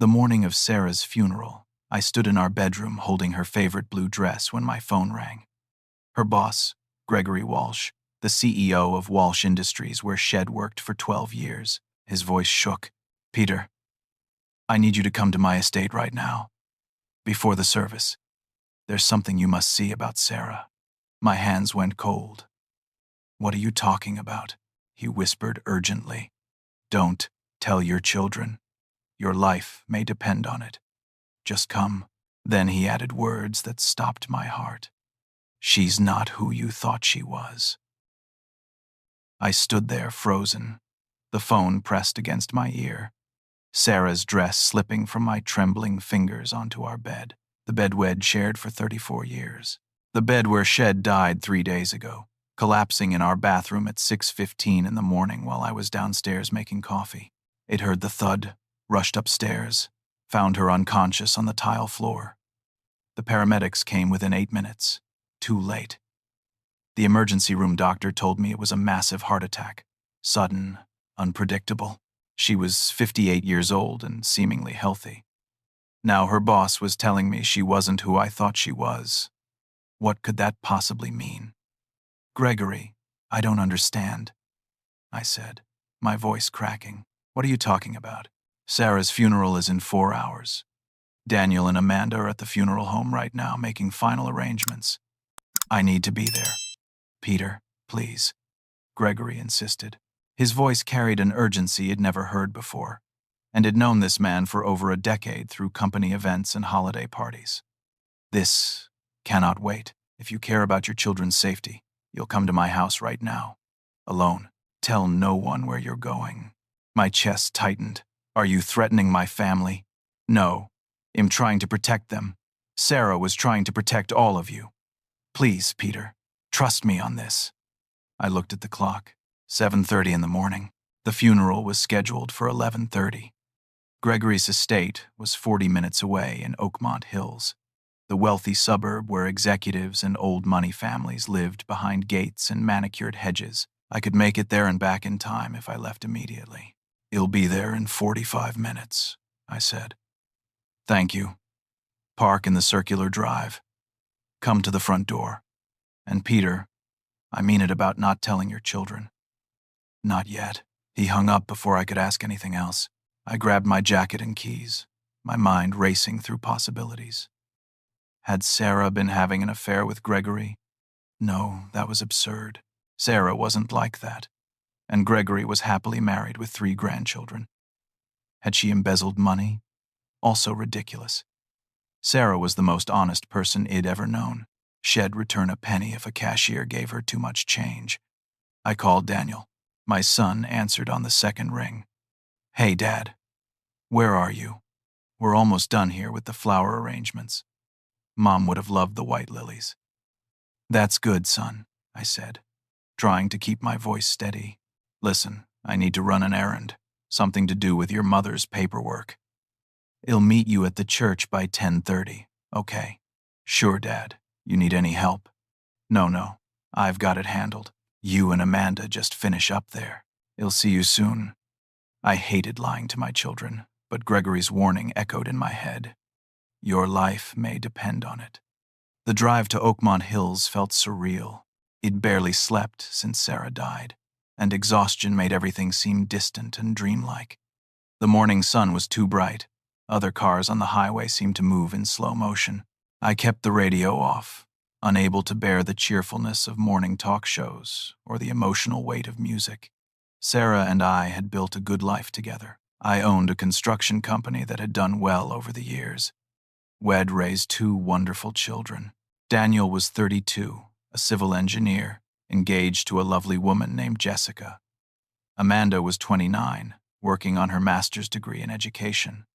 The morning of Sarah's funeral, I stood in our bedroom holding her favorite blue dress when my phone rang. Her boss, Gregory Walsh, the CEO of Walsh Industries where Shed worked for 12 years. His voice shook. "Peter, I need you to come to my estate right now. Before the service. There's something you must see about Sarah." My hands went cold. "What are you talking about?" he whispered urgently. "Don't tell your children. Your life may depend on it. Just come." Then he added words that stopped my heart. "She's not who you thought she was." I stood there frozen, the phone pressed against my ear, Sarah's dress slipping from my trembling fingers onto our bed, the bed we'd shared for 34 years. The bed where Shed died 3 days ago, collapsing in our bathroom at 6:15 in the morning while I was downstairs making coffee. It heard the thud, rushed upstairs, found her unconscious on the tile floor. The paramedics came within 8 minutes. Too late. The emergency room doctor told me it was a massive heart attack. Sudden, unpredictable. She was 58 years old and seemingly healthy. Now her boss was telling me she wasn't who I thought she was. What could that possibly mean? "Gregory, I don't understand," I said, my voice cracking. "What are you talking about?" "Sarah's funeral is in 4 hours. Daniel and Amanda are at the funeral home right now making final arrangements. I need to be there." "Peter, please," Gregory insisted. His voice carried an urgency he'd never heard before, and had known this man for over a decade through company events and holiday parties. "This cannot wait. If you care about your children's safety, you'll come to my house right now. Alone. Tell no one where you're going." My chest tightened. "Are you threatening my family?" "No. I'm trying to protect them. Sarah was trying to protect all of you. Please, Peter, trust me on this." I looked at the clock. 7:30 in the morning. The funeral was scheduled for 11:30. Gregory's estate was 40 minutes away in Oakmont Hills, the wealthy suburb where executives and old money families lived behind gates and manicured hedges. I could make it there and back in time if I left immediately. "He'll be there in 45 minutes, I said. "Thank you. Park in the circular drive. Come to the front door. And Peter, I mean it about not telling your children." "Not yet." He hung up before I could ask anything else. I grabbed my jacket and keys, my mind racing through possibilities. Had Sarah been having an affair with Gregory? No, that was absurd. Sarah wasn't like that. And Gregory was happily married with 3 grandchildren. Had she embezzled money? Also ridiculous. Sarah was the most honest person I'd ever known. She'd return a penny if a cashier gave her too much change. I called Daniel. My son answered on the second ring. "Hey, Dad. Where are you? We're almost done here with the flower arrangements. Mom would have loved the white lilies." "That's good, son," I said, trying to keep my voice steady. "Listen, I need to run an errand. Something to do with your mother's paperwork. I'll meet you at the church by 10:30, okay?" "Sure, Dad. You need any help?" No, I've got it handled. You and Amanda just finish up there. I'll see you soon." I hated lying to my children, but Gregory's warning echoed in my head. Your life may depend on it. The drive to Oakmont Hills felt surreal. I'd barely slept since Sarah died, and exhaustion made everything seem distant and dreamlike. The morning sun was too bright. Other cars on the highway seemed to move in slow motion. I kept the radio off, unable to bear the cheerfulness of morning talk shows or the emotional weight of music. Sarah and I had built a good life together. I owned a construction company that had done well over the years. We'd raised 2 wonderful children. Daniel was 32, a civil engineer, engaged to a lovely woman named Jessica. Amanda was 29, working on her master's degree in education.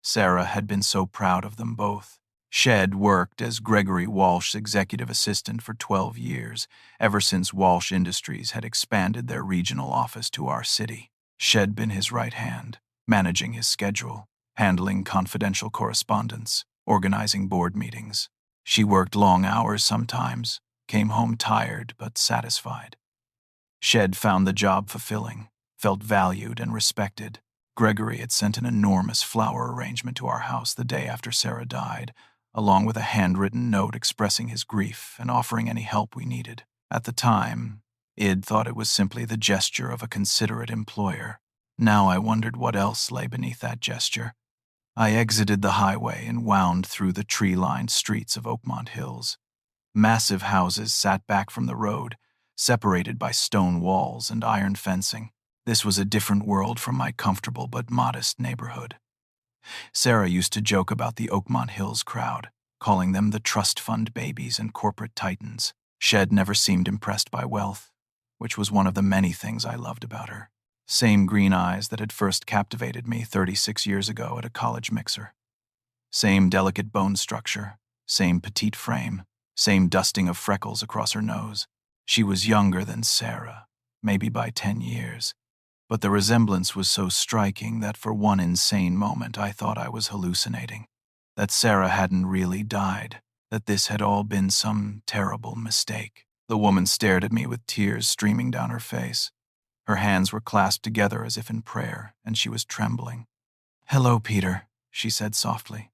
Sarah had been so proud of them both. Shed worked as Gregory Walsh's executive assistant for 12 years, ever since Walsh Industries had expanded their regional office to our city. Shed been his right hand, managing his schedule, handling confidential correspondence, organizing board meetings. She worked long hours sometimes, came home tired but satisfied. Shed found the job fulfilling, felt valued and respected. Gregory had sent an enormous flower arrangement to our house the day after Sarah died, along with a handwritten note expressing his grief and offering any help we needed. At the time, Id thought it was simply the gesture of a considerate employer. Now I wondered what else lay beneath that gesture. I exited the highway and wound through the tree-lined streets of Oakmont Hills. Massive houses sat back from the road, separated by stone walls and iron fencing. This was a different world from my comfortable but modest neighborhood. Sarah used to joke about the Oakmont Hills crowd, calling them the trust fund babies and corporate titans. Shed never seemed impressed by wealth, which was one of the many things I loved about her. Same green eyes that had first captivated me 36 years ago at a college mixer. Same delicate bone structure, same petite frame, same dusting of freckles across her nose. She was younger than Sarah, maybe by 10 years. But the resemblance was so striking that for one insane moment I thought I was hallucinating, that Sarah hadn't really died, that this had all been some terrible mistake. The woman stared at me with tears streaming down her face. Her hands were clasped together as if in prayer, and she was trembling. "Hello, Peter," she said softly.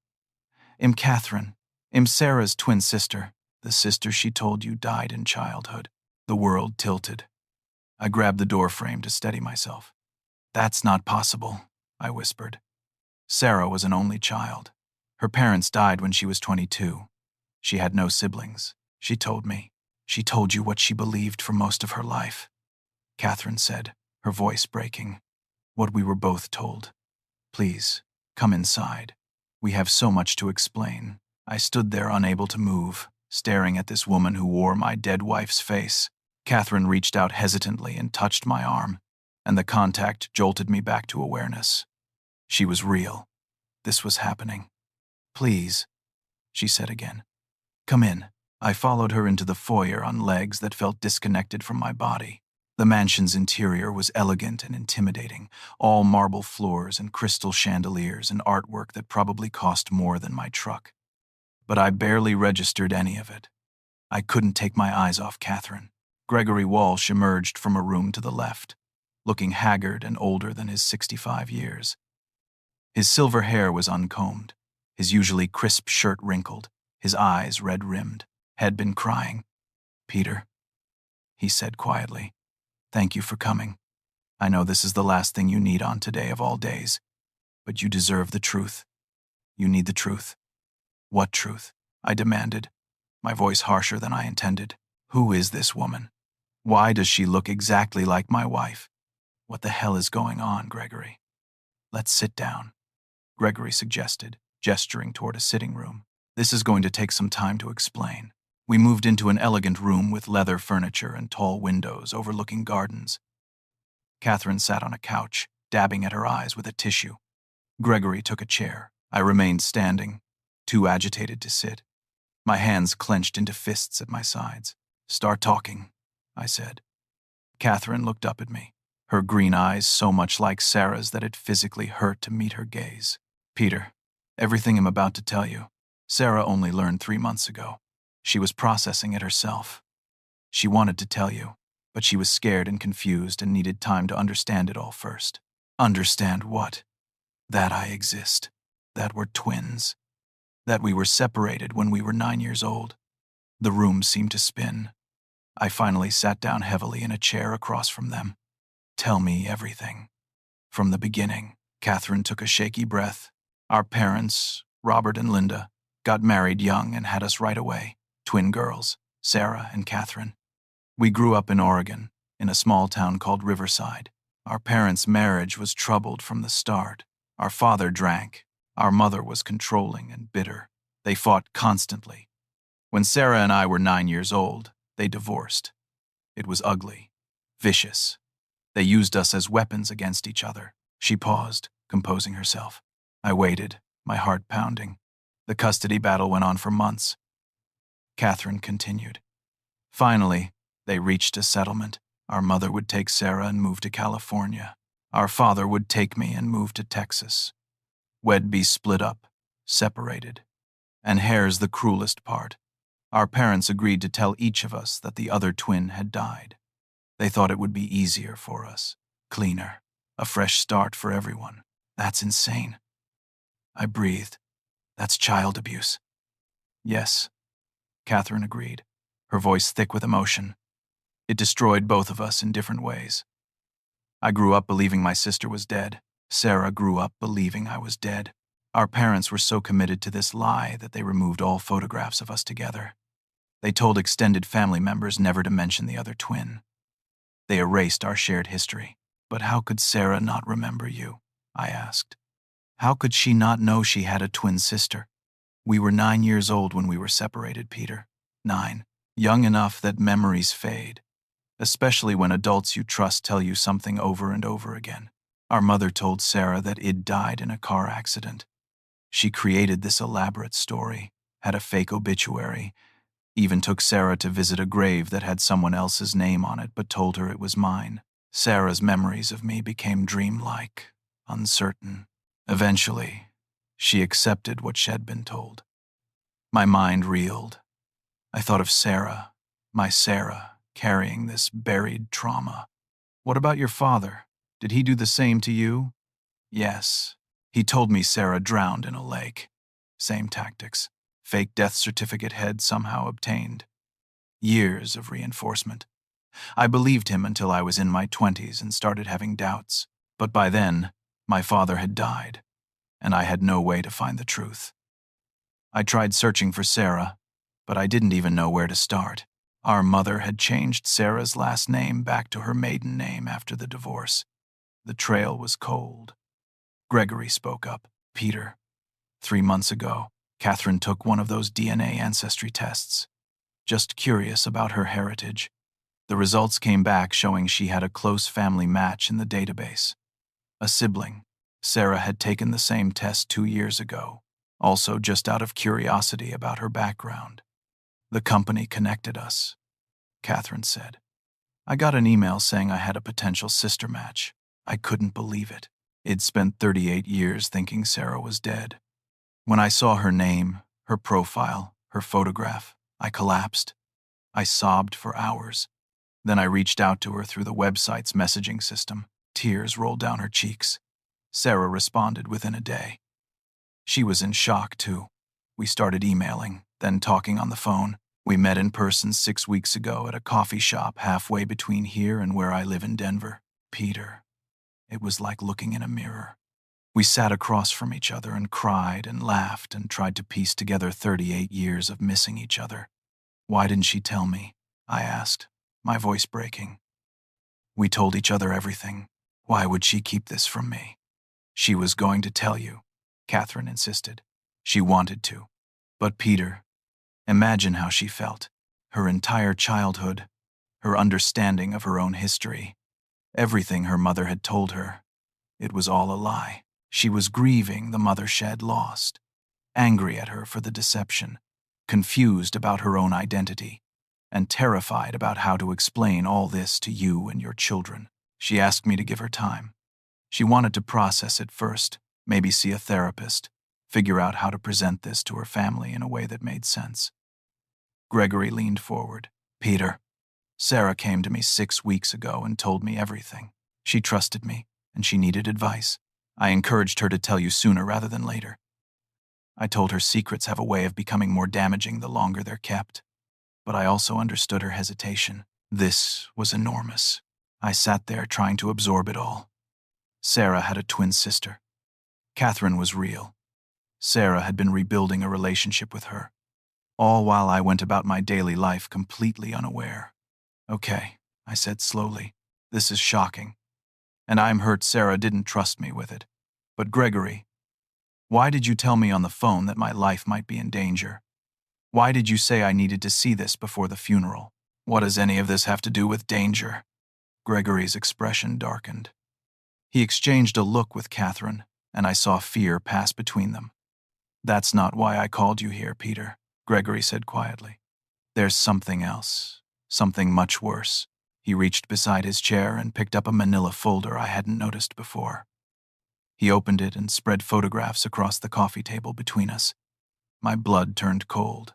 "I'm Catherine. I'm Sarah's twin sister, the sister she told you died in childhood." The world tilted. I grabbed the door frame to steady myself. "That's not possible," I whispered. Sarah was an only child. Her parents died when she was 22. She had no siblings. She told me. "She told you what she believed for most of her life," Catherine said, her voice breaking. "What we were both told. Please, come inside. We have so much to explain." I stood there unable to move, staring at this woman who wore my dead wife's face. Catherine reached out hesitantly and touched my arm, and the contact jolted me back to awareness. She was real. This was happening. "Please," she said again. "Come in." I followed her into the foyer on legs that felt disconnected from my body. The mansion's interior was elegant and intimidating, all marble floors and crystal chandeliers and artwork that probably cost more than my truck. But I barely registered any of it. I couldn't take my eyes off Catherine. Gregory Walsh emerged from a room to the left, looking haggard and older than his 65 years. His silver hair was uncombed, his usually crisp shirt wrinkled, his eyes red-rimmed. Had been crying. "Peter," he said quietly, "thank you for coming. I know this is the last thing you need on today of all days, but you deserve the truth. You need the truth." "What truth?" I demanded, my voice harsher than I intended. "Who is this woman? Why does she look exactly like my wife? What the hell is going on, Gregory?" "Let's sit down," Gregory suggested, gesturing toward a sitting room. "This is going to take some time to explain." We moved into an elegant room with leather furniture and tall windows overlooking gardens. Catherine sat on a couch, dabbing at her eyes with a tissue. Gregory took a chair. I remained standing, too agitated to sit. My hands clenched into fists at my sides. "Start talking," I said. Catherine looked up at me, her green eyes so much like Sarah's that it physically hurt to meet her gaze. "Peter, everything I'm about to tell you, Sarah only learned 3 months ago. She was processing it herself. She wanted to tell you, but she was scared and confused and needed time to understand it all first." "Understand what?" "That I exist. That we're twins. That we were separated when we were 9 years old." The room seemed to spin. I finally sat down heavily in a chair across from them. "Tell me everything. From the beginning." Catherine took a shaky breath. "Our parents, Robert and Linda, got married young and had us right away. Twin girls, Sarah and Catherine. We grew up in Oregon, in a small town called Riverside. Our parents' marriage was troubled from the start. Our father drank. Our mother was controlling and bitter. They fought constantly. When Sarah and I were 9 years old, they divorced. It was ugly, vicious. They used us as weapons against each other." She paused, composing herself. I waited, my heart pounding. The custody battle went on for months. Catherine continued. "Finally, they reached a settlement. Our mother would take Sarah and move to California. Our father would take me and move to Texas. We'd be split up, separated. And here's the cruelest part. Our parents agreed to tell each of us that the other twin had died. They thought it would be easier for us, cleaner, a fresh start for everyone. That's insane. I breathed. That's child abuse. Yes, Catherine agreed, her voice thick with emotion. It destroyed both of us in different ways. I grew up believing my sister was dead. Sarah grew up believing I was dead. Our parents were so committed to this lie that they removed all photographs of us together. They told extended family members never to mention the other twin. They erased our shared history. But how could Sarah not remember you? I asked. How could she not know she had a twin sister? We were 9 years old when we were separated, Peter. 9. Young enough that memories fade, especially when adults you trust tell you something over and over again. Our mother told Sarah that Id died in a car accident. She created this elaborate story, had a fake obituary, even took Sarah to visit a grave that had someone else's name on it but told her it was mine. Sarah's memories of me became dreamlike, uncertain. Eventually, she accepted what she'd been told. My mind reeled. I thought of Sarah, my Sarah, carrying this buried trauma. What about your father? Did he do the same to you? Yes. He told me Sarah drowned in a lake. Same tactics. Fake death certificate had somehow obtained. Years of reinforcement. I believed him until I was in my 20s and started having doubts. But by then, my father had died, and I had no way to find the truth. I tried searching for Sarah, but I didn't even know where to start. Our mother had changed Sarah's last name back to her maiden name after the divorce. The trail was cold. Gregory spoke up. Peter, 3 months ago, Catherine took one of those DNA ancestry tests. Just curious about her heritage. The results came back showing she had a close family match in the database. A sibling. Sarah had taken the same test 2 years ago, also just out of curiosity about her background. The company connected us, Catherine said. I got an email saying I had a potential sister match. I couldn't believe it. I'd spent 38 years thinking Sarah was dead. When I saw her name, her profile, her photograph, I collapsed. I sobbed for hours. Then I reached out to her through the website's messaging system. Tears rolled down her cheeks. Sarah responded within a day. She was in shock, too. We started emailing, then talking on the phone. We met in person 6 weeks ago at a coffee shop halfway between here and where I live in Denver. Peter. It was like looking in a mirror. We sat across from each other and cried and laughed and tried to piece together 38 years of missing each other. Why didn't she tell me? I asked, my voice breaking. We told each other everything. Why would she keep this from me? She was going to tell you, Catherine insisted. She wanted to. But Peter, imagine how she felt. Her entire childhood, her understanding of her own history, everything her mother had told her. It was all a lie. She was grieving the mother she'd lost, angry at her for the deception, confused about her own identity, and terrified about how to explain all this to you and your children. She asked me to give her time. She wanted to process it first, maybe see a therapist, figure out how to present this to her family in a way that made sense. Gregory leaned forward. Peter, Sarah came to me 6 weeks ago and told me everything. She trusted me, and she needed advice. I encouraged her to tell you sooner rather than later. I told her secrets have a way of becoming more damaging the longer they're kept. But I also understood her hesitation. This was enormous. I sat there trying to absorb it all. Sarah had a twin sister. Catherine was real. Sarah had been rebuilding a relationship with her, all while I went about my daily life completely unaware. Okay, I said slowly. This is shocking. And I'm hurt Sarah didn't trust me with it. But Gregory, why did you tell me on the phone that my life might be in danger? Why did you say I needed to see this before the funeral? What does any of this have to do with danger? Gregory's expression darkened. He exchanged a look with Catherine, and I saw fear pass between them. That's not why I called you here, Peter, Gregory said quietly. There's something else, something much worse. He reached beside his chair and picked up a manila folder I hadn't noticed before. He opened it and spread photographs across the coffee table between us. My blood turned cold.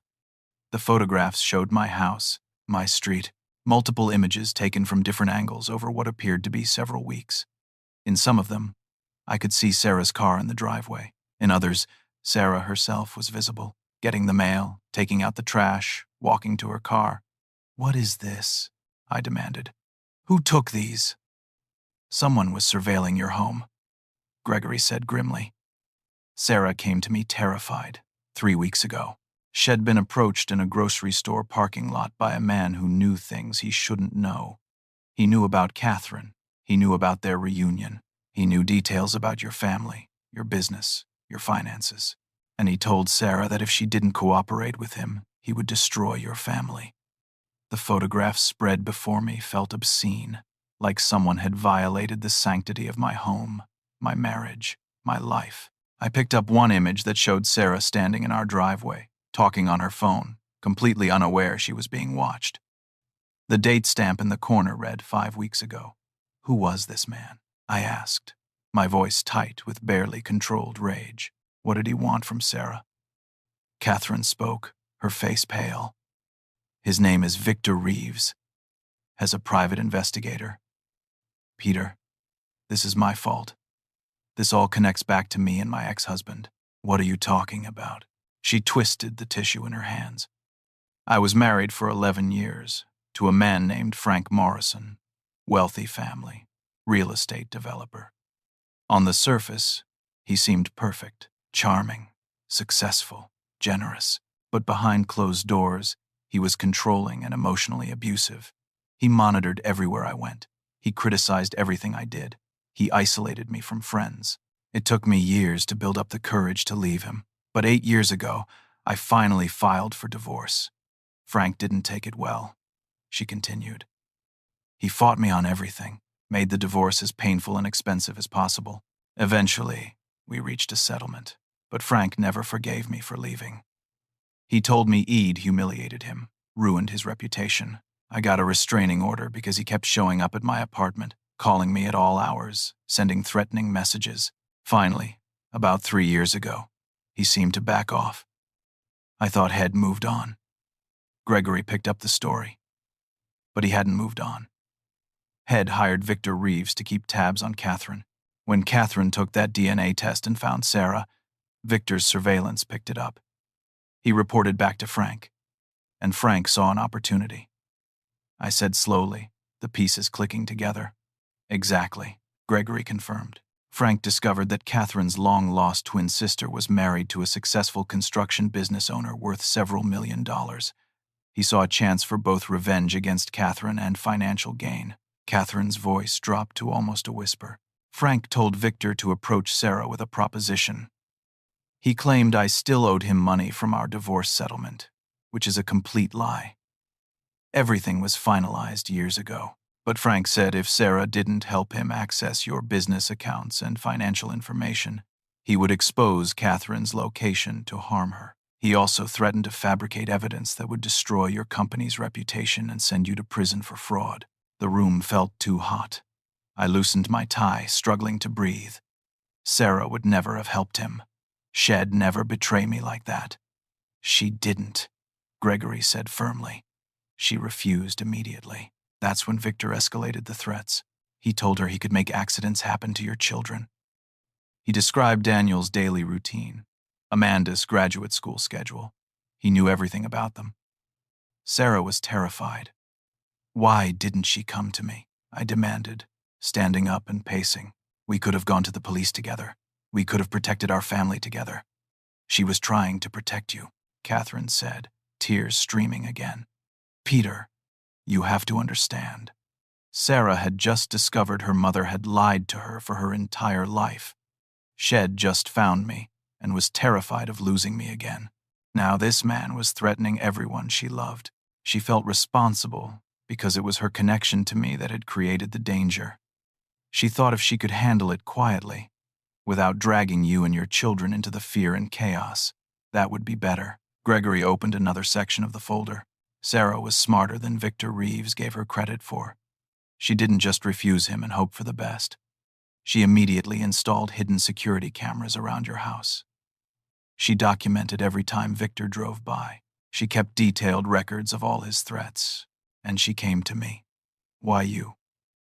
The photographs showed my house, my street, multiple images taken from different angles over what appeared to be several weeks. In some of them, I could see Sarah's car in the driveway. In others, Sarah herself was visible, getting the mail, taking out the trash, walking to her car. "What is this?" I demanded. "Who took these?" "Someone was surveilling your home," Gregory said grimly. Sarah came to me terrified 3 weeks ago. She'd been approached in a grocery store parking lot by a man who knew things he shouldn't know. He knew about Catherine. He knew about their reunion. He knew details about your family, your business, your finances. And he told Sarah that if she didn't cooperate with him, he would destroy your family. The photographs spread before me felt obscene, like someone had violated the sanctity of my home, my marriage, my life. I picked up one image that showed Sarah standing in our driveway, talking on her phone, completely unaware she was being watched. The date stamp in the corner read 5 weeks ago. Who was this man? I asked, my voice tight with barely controlled rage. What did he want from Sarah? Catherine spoke, her face pale. His name is Victor Reeves. As a private investigator. Peter, this is my fault. This all connects back to me and my ex-husband. What are you talking about? She twisted the tissue in her hands. I was married for 11 years to a man named Frank Morrison, wealthy family, real estate developer. On the surface, he seemed perfect, charming, successful, generous, but behind closed doors, he was controlling and emotionally abusive. He monitored everywhere I went. He criticized everything I did. He isolated me from friends. It took me years to build up the courage to leave him, but 8 years ago, I finally filed for divorce. Frank didn't take it well, she continued. He fought me on everything, made the divorce as painful and expensive as possible. Eventually, we reached a settlement, but Frank never forgave me for leaving. He told me Eid humiliated him, ruined his reputation. I got a restraining order because he kept showing up at my apartment, calling me at all hours, sending threatening messages. Finally, about 3 years ago, he seemed to back off. I thought Head moved on. Gregory picked up the story. But he hadn't moved on. Head hired Victor Reeves to keep tabs on Catherine. When Catherine took that DNA test and found Sarah, Victor's surveillance picked it up. He reported back to Frank, and Frank saw an opportunity. I said slowly, the pieces clicking together. Exactly, Gregory confirmed. Frank discovered that Catherine's long-lost twin sister was married to a successful construction business owner worth several $1,000,000. He saw a chance for both revenge against Catherine and financial gain. Catherine's voice dropped to almost a whisper. Frank told Victor to approach Sarah with a proposition. He claimed I still owed him money from our divorce settlement, which is a complete lie. Everything was finalized years ago, but Frank said if Sarah didn't help him access your business accounts and financial information, he would expose Catherine's location to harm her. He also threatened to fabricate evidence that would destroy your company's reputation and send you to prison for fraud. The room felt too hot. I loosened my tie, struggling to breathe. Sarah would never have helped him. She'd never betray me like that. She didn't, Gregory said firmly. She refused immediately. That's when Victor escalated the threats. He told her he could make accidents happen to your children. He described Daniel's daily routine, Amanda's graduate school schedule. He knew everything about them. Sarah was terrified. Why didn't she come to me? I demanded, standing up and pacing. We could have gone to the police together. We could have protected our family together. She was trying to protect you, Catherine said, tears streaming again. Peter, you have to understand. Sarah had just discovered her mother had lied to her for her entire life. She'd just found me and was terrified of losing me again. Now this man was threatening everyone she loved. She felt responsible because it was her connection to me that had created the danger. She thought if she could handle it quietly, without dragging you and your children into the fear and chaos, that would be better. Gregory opened another section of the folder. Sarah was smarter than Victor Reeves gave her credit for. She didn't just refuse him and hope for the best. She immediately installed hidden security cameras around your house. She documented every time Victor drove by. She kept detailed records of all his threats. And she came to me. Why you?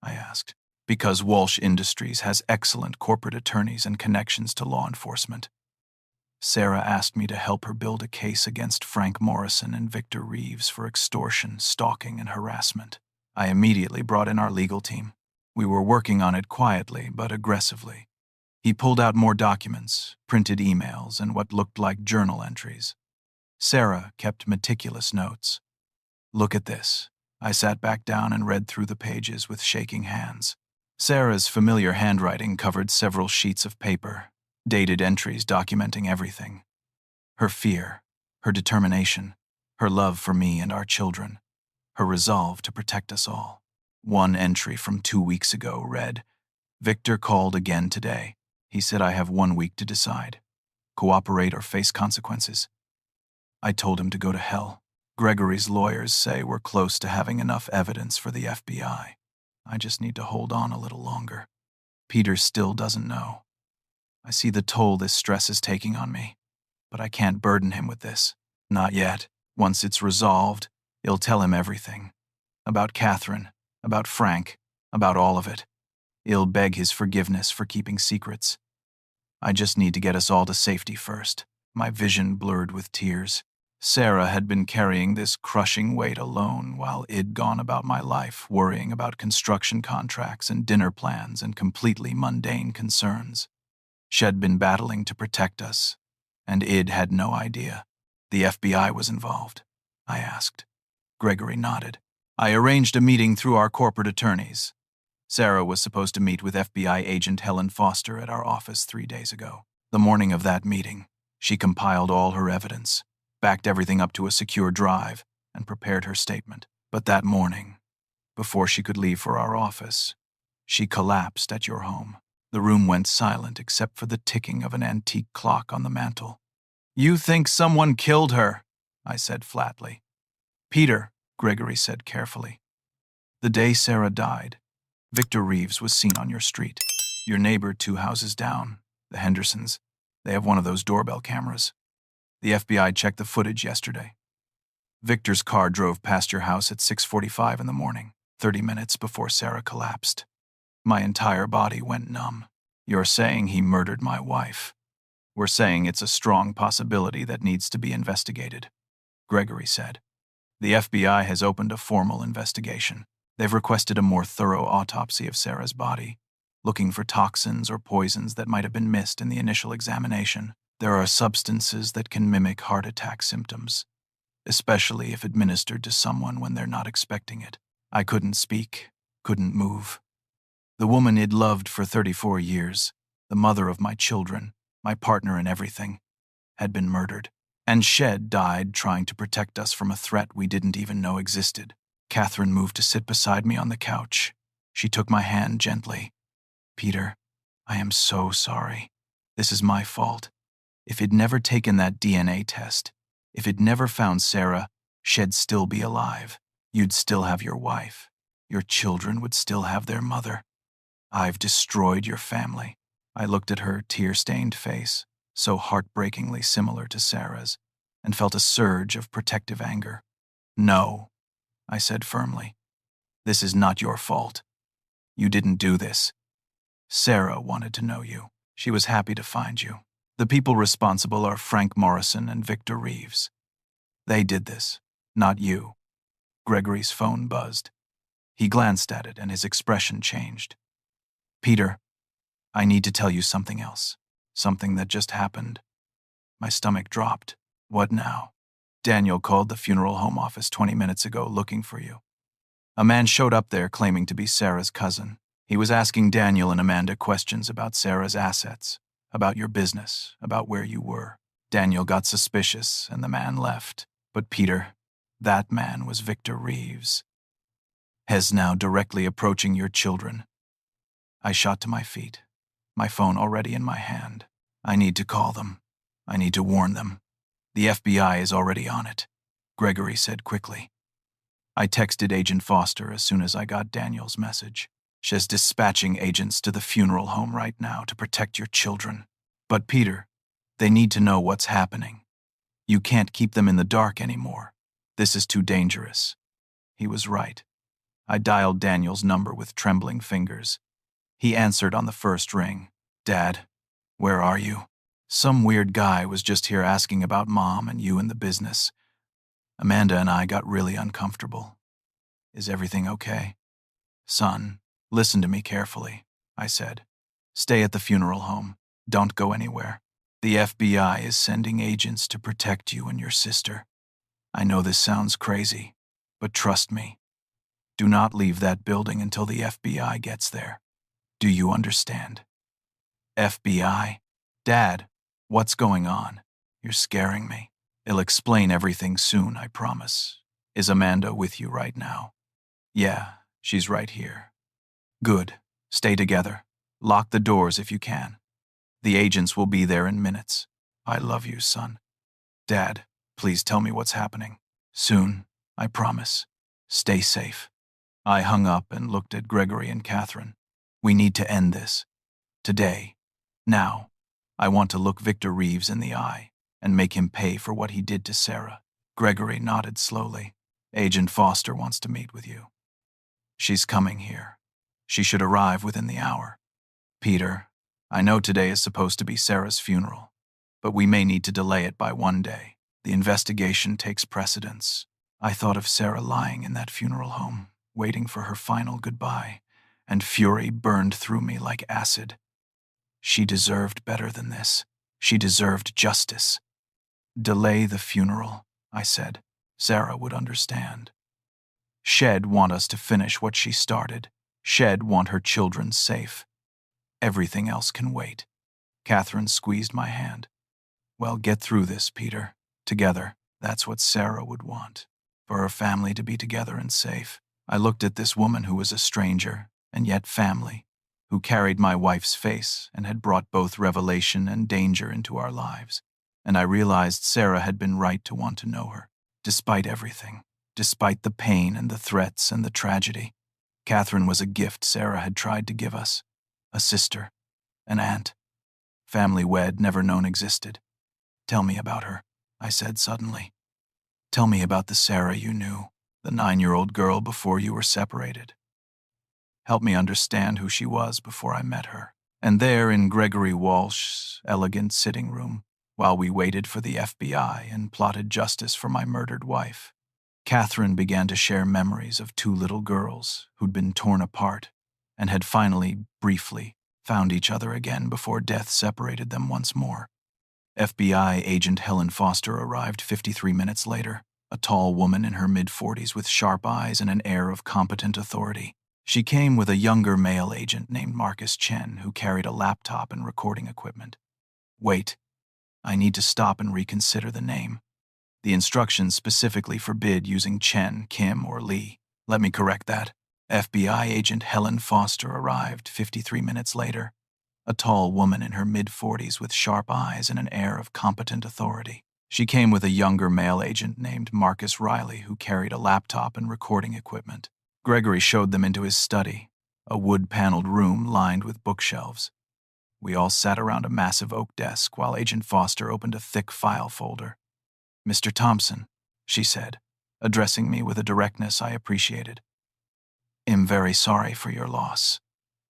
I asked. Because Walsh Industries has excellent corporate attorneys and connections to law enforcement. Sarah asked me to help her build a case against Frank Morrison and Victor Reeves for extortion, stalking, and harassment. I immediately brought in our legal team. We were working on it quietly but aggressively. He pulled out more documents, printed emails, and what looked like journal entries. Sarah kept meticulous notes. Look at this. I sat back down and read through the pages with shaking hands. Sarah's familiar handwriting covered several sheets of paper, dated entries documenting everything. Her fear, her determination, her love for me and our children, her resolve to protect us all. One entry from 2 weeks ago read, "Victor called again today. He said I have 1 week to decide. Cooperate or face consequences." I told him to go to hell. Gregory's lawyers say we're close to having enough evidence for the FBI. I just need to hold on a little longer. Peter still doesn't know. I see the toll this stress is taking on me, but I can't burden him with this. Not yet. Once it's resolved, I'll tell him everything. About Catherine, about Frank, about all of it. I'll beg his forgiveness for keeping secrets. I just need to get us all to safety first. My vision blurred with tears. Sarah had been carrying this crushing weight alone while I'd gone about my life worrying about construction contracts and dinner plans and completely mundane concerns. She'd been battling to protect us, and I'd had no idea. The FBI was involved, I asked. Gregory nodded. I arranged a meeting through our corporate attorneys. Sarah was supposed to meet with FBI agent Helen Foster at our office 3 days ago. The morning of that meeting, she compiled all her evidence, backed everything up to a secure drive, and prepared her statement. But that morning, before she could leave for our office, she collapsed at your home. The room went silent except for the ticking of an antique clock on the mantel. "You think someone killed her," I said flatly. "Peter," Gregory said carefully. "The day Sarah died, Victor Reeves was seen on your street. Your neighbor 2 houses down, the Hendersons, they have one of those doorbell cameras. The FBI checked the footage yesterday. Victor's car drove past your house at 6:45 in the morning, 30 minutes before Sarah collapsed. My entire body went numb. You're saying he murdered my wife. We're saying it's a strong possibility that needs to be investigated," Gregory said. "The FBI has opened a formal investigation. They've requested a more thorough autopsy of Sarah's body, looking for toxins or poisons that might have been missed in the initial examination. There are substances that can mimic heart attack symptoms, especially if administered to someone when they're not expecting it." I couldn't speak, couldn't move. The woman I'd loved for 34 years, the mother of my children, my partner in everything, had been murdered. And Shed died trying to protect us from a threat we didn't even know existed. Catherine moved to sit beside me on the couch. She took my hand gently. "Peter, I am so sorry. This is my fault. If it'd never taken that DNA test, if it'd never found Sarah, Shed'd still be alive. You'd still have your wife. Your children would still have their mother. I've destroyed your family." I looked at her tear-stained face, so heartbreakingly similar to Sarah's, and felt a surge of protective anger. "No," I said firmly. "This is not your fault. You didn't do this. Sarah wanted to know you. She was happy to find you. The people responsible are Frank Morrison and Victor Reeves. They did this, not you." Gregory's phone buzzed. He glanced at it and his expression changed. "Peter, I need to tell you something else. Something that just happened." My stomach dropped. "What now?" "Daniel called the funeral home office 20 minutes ago looking for you. A man showed up there claiming to be Sarah's cousin. He was asking Daniel and Amanda questions about Sarah's assets, about your business, about where you were. Daniel got suspicious and the man left. But Peter, that man was Victor Reeves. Has now directly approaching your children." I shot to my feet, my phone already in my hand. "I need to call them. I need to warn them. The FBI is already on it," Gregory said quickly. I texted Agent Foster as soon as I got Daniel's message. "She's dispatching agents to the funeral home right now to protect your children. But Peter, they need to know what's happening. You can't keep them in the dark anymore. This is too dangerous." He was right. I dialed Daniel's number with trembling fingers. He answered on the first ring. "Dad, where are you?" "Some weird guy was just here asking about Mom and you and the business. Amanda and I got really uncomfortable. Is everything okay?" "Son, listen to me carefully," I said. "Stay at the funeral home. Don't go anywhere. The FBI is sending agents to protect you and your sister. I know this sounds crazy, but trust me. Do not leave that building until the FBI gets there. Do you understand?" "FBI? Dad, what's going on? You're scaring me." "I'll explain everything soon, I promise. Is Amanda with you right now?" "Yeah, she's right here." "Good. Stay together. Lock the doors if you can. The agents will be there in minutes. I love you, son." "Dad, please tell me what's happening." "Soon, I promise. Stay safe." I hung up and looked at Gregory and Catherine. "We need to end this. Today. Now. I want to look Victor Reeves in the eye and make him pay for what he did to Sarah." Gregory nodded slowly. "Agent Foster wants to meet with you. She's coming here. She should arrive within the hour. Peter, I know today is supposed to be Sarah's funeral, but we may need to delay it by one day. The investigation takes precedence." I thought of Sarah lying in that funeral home, waiting for her final goodbye, and fury burned through me like acid. She deserved better than this. She deserved justice. "Delay the funeral," I said. "Sarah would understand. She'd want us to finish what she started. She'd want her children safe. Everything else can wait." Catherine squeezed my hand. "Well, get through this, Peter. Together. That's what Sarah would want. For her family to be together and safe." I looked at this woman who was a stranger, and yet family, who carried my wife's face and had brought both revelation and danger into our lives. And I realized Sarah had been right to want to know her, despite everything, despite the pain and the threats and the tragedy. Catherine was a gift Sarah had tried to give us. A sister, an aunt. Family we'd never known existed. "Tell me about her," I said suddenly. "Tell me about the Sarah you knew, the 9-year-old girl before you were separated. Help me understand who she was before I met her." And there in Gregory Walsh's elegant sitting room, while we waited for the FBI and plotted justice for my murdered wife, Catherine began to share memories of 2 little girls who'd been torn apart and had finally, briefly, found each other again before death separated them once more. FBI agent Helen Foster arrived 53 minutes later, a tall woman in her mid-40s with sharp eyes and an air of competent authority. She came with a younger male agent named Marcus Chen, who carried a laptop and recording equipment. "Wait, I need to stop and reconsider the name. The instructions specifically forbid using Chen, Kim, or Lee. Let me correct that." FBI agent Helen Foster arrived 53 minutes later, a tall woman in her mid-40s with sharp eyes and an air of competent authority. She came with a younger male agent named Marcus Riley, who carried a laptop and recording equipment. Gregory showed them into his study, a wood-paneled room lined with bookshelves. We all sat around a massive oak desk while Agent Foster opened a thick file folder. "Mr. Thompson," she said, addressing me with a directness I appreciated. "I'm very sorry for your loss.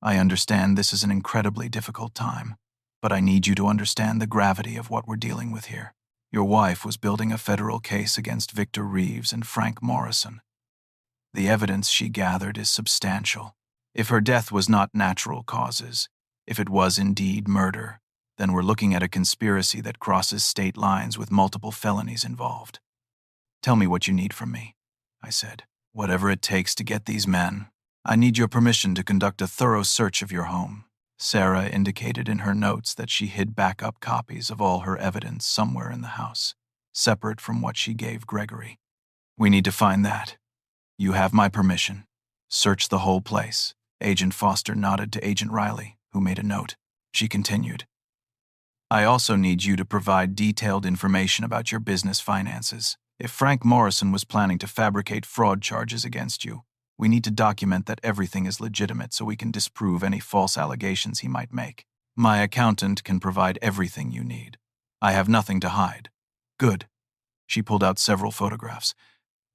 I understand this is an incredibly difficult time, but I need you to understand the gravity of what we're dealing with here. Your wife was building a federal case against Victor Reeves and Frank Morrison. The evidence she gathered is substantial. If her death was not natural causes, if it was indeed murder, then we're looking at a conspiracy that crosses state lines with multiple felonies involved. Tell me what you need from me," I said. "Whatever it takes to get these men. I need your permission to conduct a thorough search of your home." Sarah indicated in her notes that she hid backup copies of all her evidence somewhere in the house, separate from what she gave Gregory. "We need to find that. You have my permission. Search the whole place." Agent Foster nodded to Agent Riley, who made a note. She continued, "I also need you to provide detailed information about your business finances. If Frank Morrison was planning to fabricate fraud charges against you, we need to document that everything is legitimate so we can disprove any false allegations he might make. My accountant can provide everything you need. I have nothing to hide." "Good." She pulled out several photographs,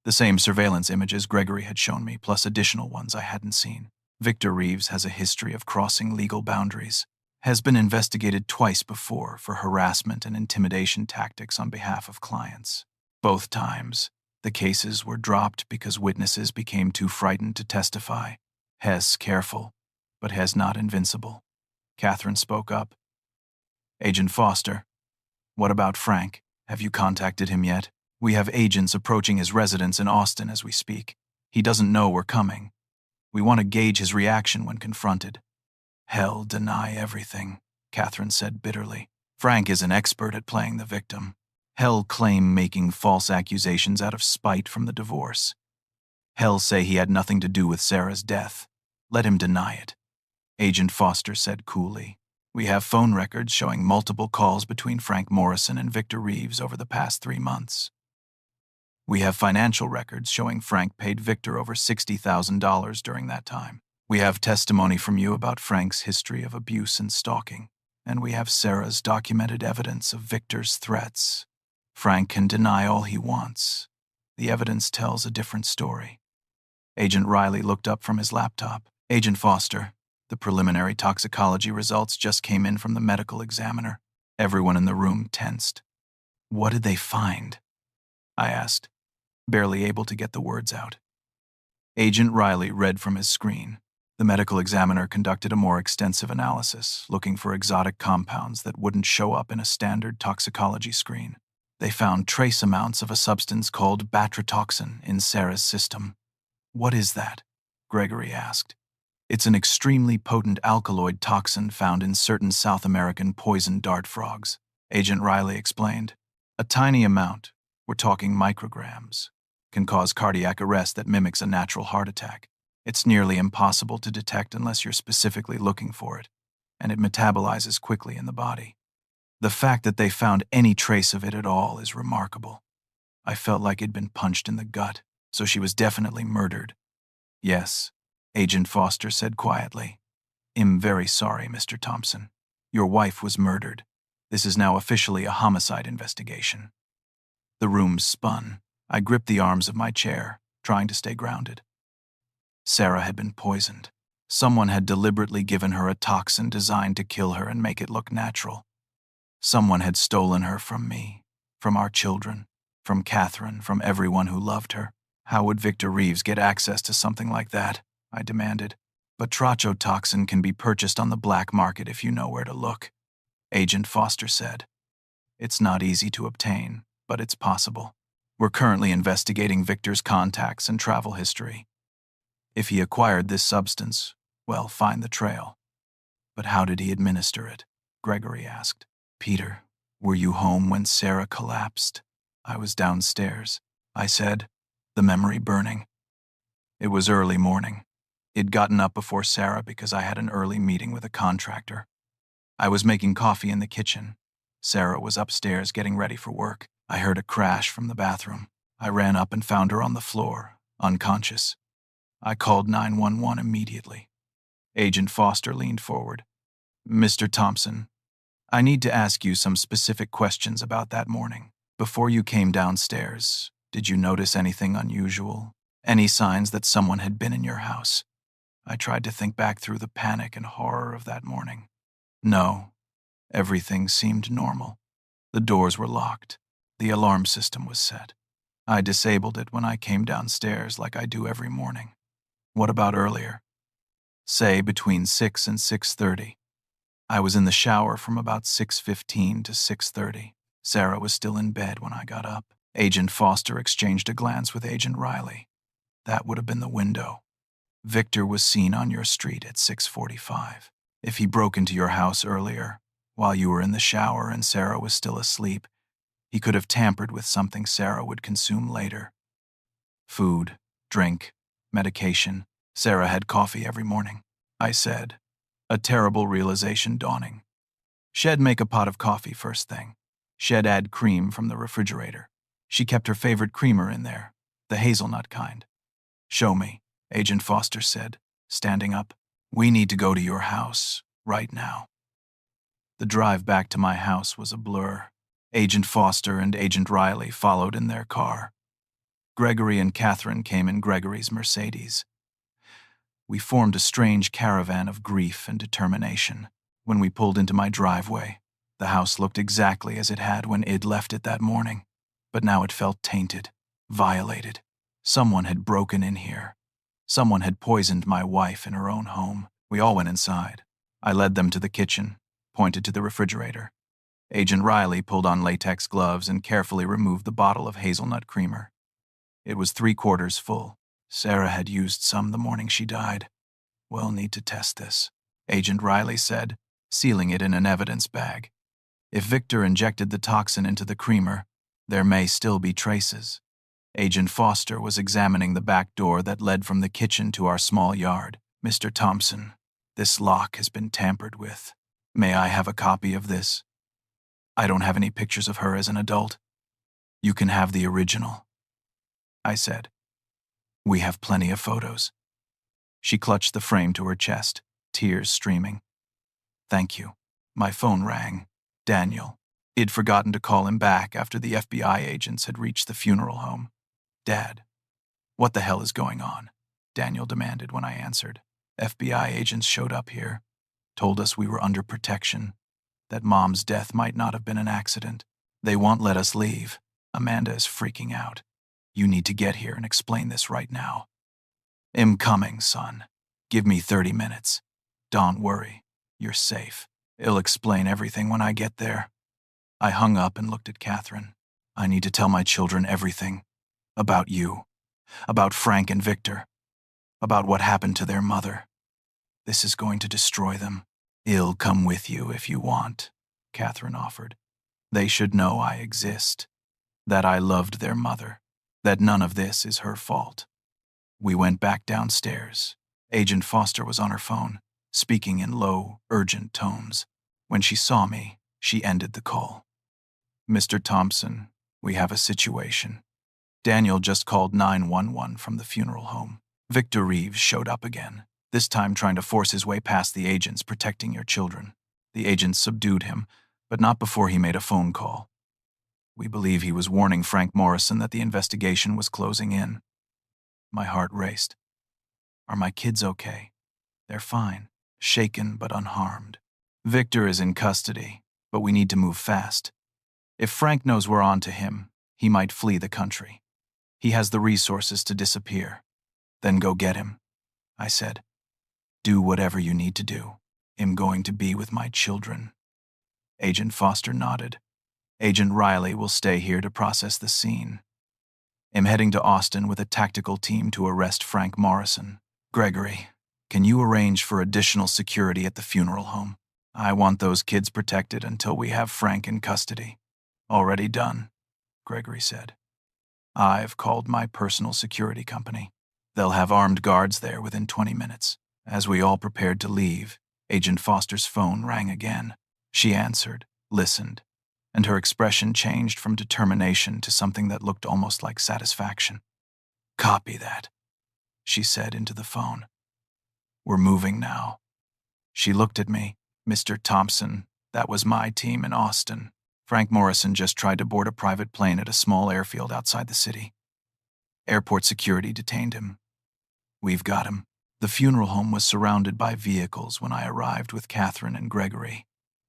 the same surveillance images Gregory had shown me, plus additional ones I hadn't seen. Victor Reeves has a history of crossing legal boundaries, has been investigated twice before for harassment and intimidation tactics on behalf of clients. Both times, the cases were dropped because witnesses became too frightened to testify. Hes careful, but Hes not invincible. Catherine spoke up. Agent Foster, what about Frank? Have you contacted him yet? We have agents approaching his residence in Austin as we speak. He doesn't know we're coming. We want to gauge his reaction when confronted. Hell, deny everything, Catherine said bitterly. Frank is an expert at playing the victim. Hell claim making false accusations out of spite from the divorce. Hell say he had nothing to do with Sarah's death. Let him deny it. Agent Foster said coolly. We have phone records showing multiple calls between Frank Morrison and Victor Reeves over the past 3 months. We have financial records showing Frank paid Victor over $60,000 during that time. We have testimony from you about Frank's history of abuse and stalking, and we have Sarah's documented evidence of Victor's threats. Frank can deny all he wants. The evidence tells a different story. Agent Riley looked up from his laptop. Agent Foster, the preliminary toxicology results just came in from the medical examiner. Everyone in the room tensed. What did they find? I asked, barely able to get the words out. Agent Riley read from his screen. The medical examiner conducted a more extensive analysis, looking for exotic compounds that wouldn't show up in a standard toxicology screen. They found trace amounts of a substance called batritoxin in Sarah's system. What is that? Gregory asked. It's an extremely potent alkaloid toxin found in certain South American poison dart frogs, Agent Riley explained. A tiny amount, we're talking micrograms, can cause cardiac arrest that mimics a natural heart attack. It's nearly impossible to detect unless you're specifically looking for it, and it metabolizes quickly in the body. The fact that they found any trace of it at all is remarkable. I felt like I'd been punched in the gut, so she was definitely murdered. Yes, Agent Foster said quietly. I'm very sorry, Mr. Thompson. Your wife was murdered. This is now officially a homicide investigation. The room spun. I gripped the arms of my chair, trying to stay grounded. Sarah had been poisoned. Someone had deliberately given her a toxin designed to kill her and make it look natural. Someone had stolen her from me, from our children, from Catherine, from everyone who loved her. How would Victor Reeves get access to something like that? I demanded. Batrachotoxin can be purchased on the black market if you know where to look, Agent Foster said. It's not easy to obtain, but it's possible. We're currently investigating Victor's contacts and travel history. If he acquired this substance, well, find the trail. But how did he administer it? Gregory asked. Peter, were you home when Sarah collapsed? I was downstairs, I said, the memory burning. It was early morning. He'd gotten up before Sarah because I had an early meeting with a contractor. I was making coffee in the kitchen. Sarah was upstairs getting ready for work. I heard a crash from the bathroom. I ran up and found her on the floor, unconscious. I called 911 immediately. Agent Foster leaned forward. Mr. Thompson, I need to ask you some specific questions about that morning. Before you came downstairs, did you notice anything unusual? Any signs that someone had been in your house? I tried to think back through the panic and horror of that morning. No, everything seemed normal. The doors were locked. The alarm system was set. I disabled it when I came downstairs like I do every morning. What about earlier? Say between 6 and 6:30. I was in the shower from about 6:15 to 6:30. Sarah was still in bed when I got up. Agent Foster exchanged a glance with Agent Riley. That would have been the window. Victor was seen on your street at 6:45. If he broke into your house earlier, while you were in the shower and Sarah was still asleep, he could have tampered with something Sarah would consume later. Food, drink, medication. Sarah had coffee every morning, I said, a terrible realization dawning. She'd make a pot of coffee first thing. She'd add cream from the refrigerator. She kept her favorite creamer in there, the hazelnut kind. Show me, Agent Foster said, standing up. We need to go to your house, right now. The drive back to my house was a blur. Agent Foster and Agent Riley followed in their car. Gregory and Catherine came in Gregory's Mercedes. We formed a strange caravan of grief and determination. When we pulled into my driveway, the house looked exactly as it had when Id left it that morning, but now it felt tainted, violated. Someone had broken in here. Someone had poisoned my wife in her own home. We all went inside. I led them to the kitchen, pointed to the refrigerator. Agent Riley pulled on latex gloves and carefully removed the bottle of hazelnut creamer. It was 3/4 full. Sarah had used some the morning she died. We'll need to test this, Agent Riley said, sealing it in an evidence bag. If Victor injected the toxin into the creamer, there may still be traces. Agent Foster was examining the back door that led from the kitchen to our small yard. Mr. Thompson, this lock has been tampered with. May I have a copy of this? I don't have any pictures of her as an adult. You can have the original, I said. We have plenty of photos. She clutched the frame to her chest, tears streaming. Thank you. My phone rang. Daniel. I'd forgotten to call him back after the FBI agents had reached the funeral home. Dad, what the hell is going on? Daniel demanded when I answered. FBI agents showed up here, told us we were under protection, that Mom's death might not have been an accident. They won't let us leave. Amanda is freaking out. You need to get here and explain this right now. I'm coming, son. Give me 30 minutes. Don't worry. You're safe. I'll explain everything when I get there. I hung up and looked at Catherine. I need to tell my children everything. About you. About Frank and Victor. About what happened to their mother. This is going to destroy them. I'll come with you if you want, Catherine offered. They should know I exist. That I loved their mother. That none of this is her fault. We went back downstairs. Agent Foster was on her phone, speaking in low, urgent tones. When she saw me, she ended the call. Mr. Thompson, we have a situation. Daniel just called 911 from the funeral home. Victor Reeves showed up again, this time trying to force his way past the agents protecting your children. The agents subdued him, but not before he made a phone call. We believe he was warning Frank Morrison that the investigation was closing in. My heart raced. Are my kids okay? They're fine, shaken but unharmed. Victor is in custody, but we need to move fast. If Frank knows we're on to him, he might flee the country. He has the resources to disappear. Then go get him, I said. Do whatever you need to do. I'm going to be with my children. Agent Foster nodded. Agent Riley will stay here to process the scene. I'm heading to Austin with a tactical team to arrest Frank Morrison. Gregory, can you arrange for additional security at the funeral home? I want those kids protected until we have Frank in custody. Already done, Gregory said. I've called my personal security company. They'll have armed guards there within 20 minutes. As we all prepared to leave, Agent Foster's phone rang again. She answered, listened, and her expression changed from determination to something that looked almost like satisfaction. Copy that, she said into the phone. We're moving now. She looked at me. Mr. Thompson, that was my team in Austin. Frank Morrison just tried to board a private plane at a small airfield outside the city. Airport security detained him. We've got him. The funeral home was surrounded by vehicles when I arrived with Catherine and Gregory.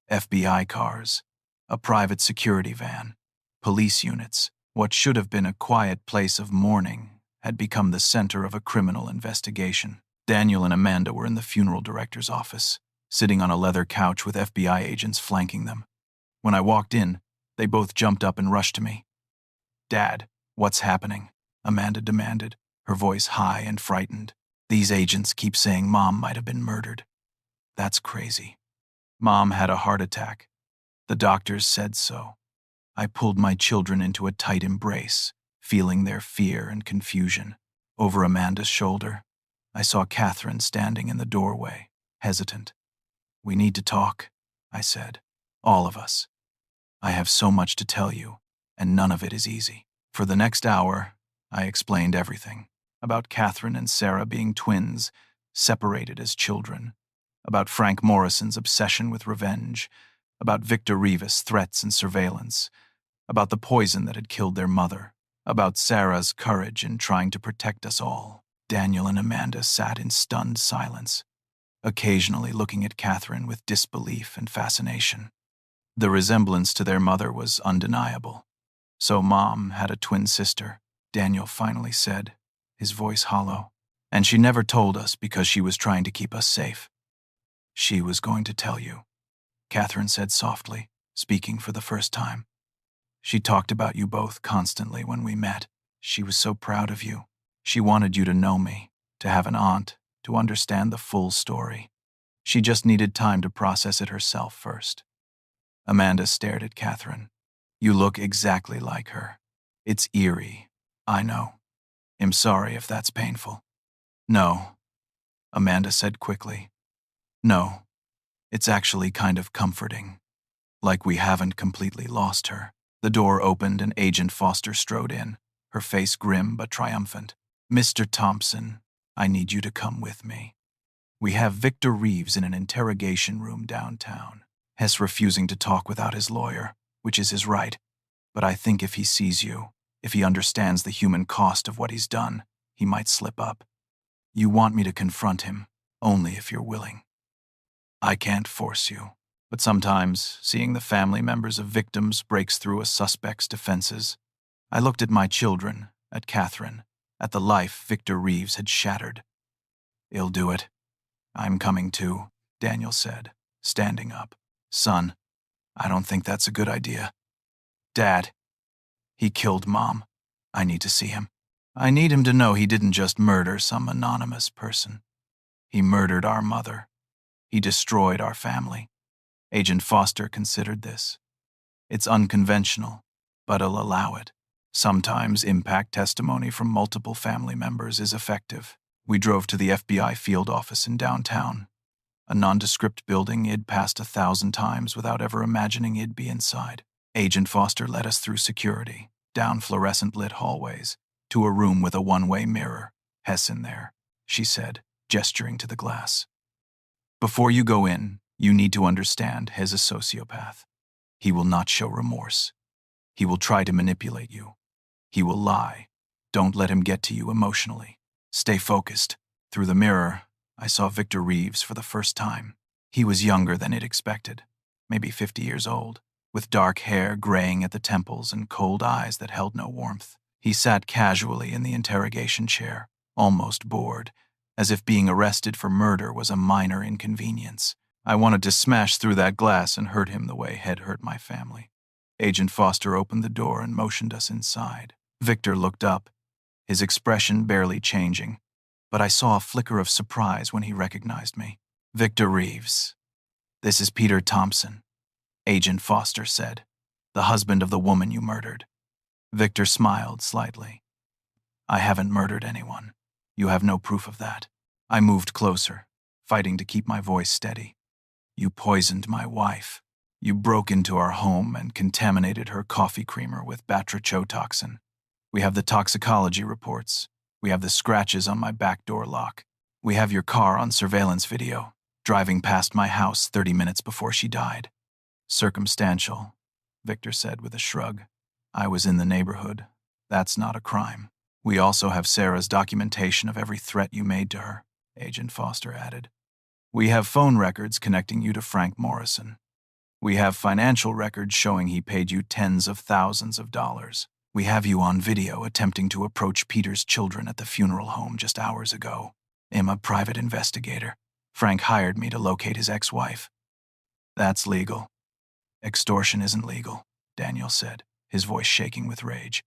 FBI cars, a private security van, police units. What should have been a quiet place of mourning had become the center of a criminal investigation. Daniel and Amanda were in the funeral director's office, sitting on a leather couch with FBI agents flanking them. When I walked in, they both jumped up and rushed to me. Dad, what's happening? Amanda demanded, her voice high and frightened. These agents keep saying Mom might have been murdered. That's crazy. Mom had a heart attack. The doctors said so. I pulled my children into a tight embrace, feeling their fear and confusion. Over Amanda's shoulder, I saw Catherine standing in the doorway, hesitant. We need to talk, I said. All of us. I have so much to tell you, and none of it is easy. For the next hour, I explained everything. About Catherine and Sarah being twins, separated as children. About Frank Morrison's obsession with revenge. About Victor Rivas' threats and surveillance. About the poison that had killed their mother. About Sarah's courage in trying to protect us all. Daniel and Amanda sat in stunned silence, occasionally looking at Catherine with disbelief and fascination. The resemblance to their mother was undeniable. "So Mom had a twin sister," Daniel finally said, his voice hollow. "And she never told us because she was trying to keep us safe." "She was going to tell you," Catherine said softly, speaking for the first time. "She talked about you both constantly when we met. She was so proud of you. She wanted you to know me, to have an aunt, to understand the full story. She just needed time to process it herself first." Amanda stared at Catherine. "You look exactly like her. It's eerie, I know. I'm sorry if that's painful." "No," Amanda said quickly. "No, it's actually kind of comforting. Like we haven't completely lost her." The door opened and Agent Foster strode in, her face grim but triumphant. "Mr. Thompson, I need you to come with me. We have Victor Reeves in an interrogation room downtown. Hess refusing to talk without his lawyer, which is his right. But I think if he sees you, if he understands the human cost of what he's done, he might slip up. You want me to confront him, only if you're willing. I can't force you, but sometimes seeing the family members of victims breaks through a suspect's defenses. I looked at my children, at Catherine, at the life Victor Reeves had shattered. He'll do it. I'm coming too," Daniel said, standing up. "Son, I don't think that's a good idea. Dad, he killed Mom. I need to see him. I need him to know he didn't just murder some anonymous person. He murdered our mother. He destroyed our family." Agent Foster considered this. "It's unconventional, but I'll allow it. Sometimes impact testimony from multiple family members is effective." We drove to the FBI field office in downtown, a nondescript building he'd passed 1,000 times without ever imagining he'd be inside. Agent Foster led us through security, down fluorescent-lit hallways, to a room with a one-way mirror. "Hess in there," she said, gesturing to the glass. "Before you go in, you need to understand he's a sociopath. He will not show remorse. He will try to manipulate you. He will lie. Don't let him get to you emotionally. Stay focused." Through the mirror, I saw Victor Reeves for the first time. He was younger than I'd expected, maybe 50 years old, with dark hair graying at the temples and cold eyes that held no warmth. He sat casually in the interrogation chair, almost bored, as if being arrested for murder was a minor inconvenience. I wanted to smash through that glass and hurt him the way Head hurt my family. Agent Foster opened the door and motioned us inside. Victor looked up, his expression barely changing, but I saw a flicker of surprise when he recognized me. "Victor Reeves, this is Peter Thompson," Agent Foster said, "the husband of the woman you murdered." Victor smiled slightly. "I haven't murdered anyone. You have no proof of that." I moved closer, fighting to keep my voice steady. "You poisoned my wife. You broke into our home and contaminated her coffee creamer with batrachotoxin. We have the toxicology reports. We have the scratches on my back door lock. We have your car on surveillance video, driving past my house 30 minutes before she died." "Circumstantial," Victor said with a shrug. "I was in the neighborhood. That's not a crime." "We also have Sarah's documentation of every threat you made to her," Agent Foster added. "We have phone records connecting you to Frank Morrison. We have financial records showing he paid you tens of thousands of dollars. We have you on video attempting to approach Peter's children at the funeral home just hours ago. I'm a private investigator. Frank hired me to locate his ex-wife." "That's legal." "Extortion isn't legal," Daniel said, his voice shaking with rage.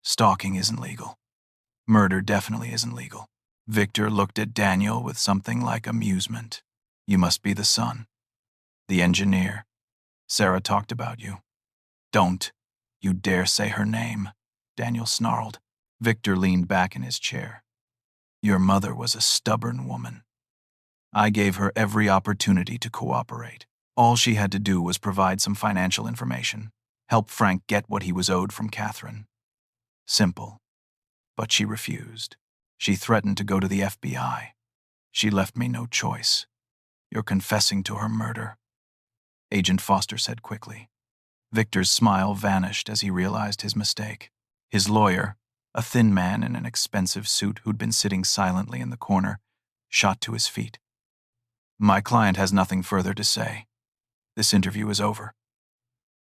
"Stalking isn't legal. Murder definitely isn't legal." Victor looked at Daniel with something like amusement. "You must be the son. The engineer. Sarah talked about you." "Don't you dare say her name," Daniel snarled. Victor leaned back in his chair. "Your mother was a stubborn woman. I gave her every opportunity to cooperate. All she had to do was provide some financial information, help Frank get what he was owed from Catherine. Simple. But she refused. She threatened to go to the FBI. She left me no choice. You're confessing to her murder," Agent Foster said quickly. Victor's smile vanished as he realized his mistake. His lawyer, A thin man in an expensive suit who'd been sitting silently in the corner shot to his feet. My client has nothing further to say. This interview is over.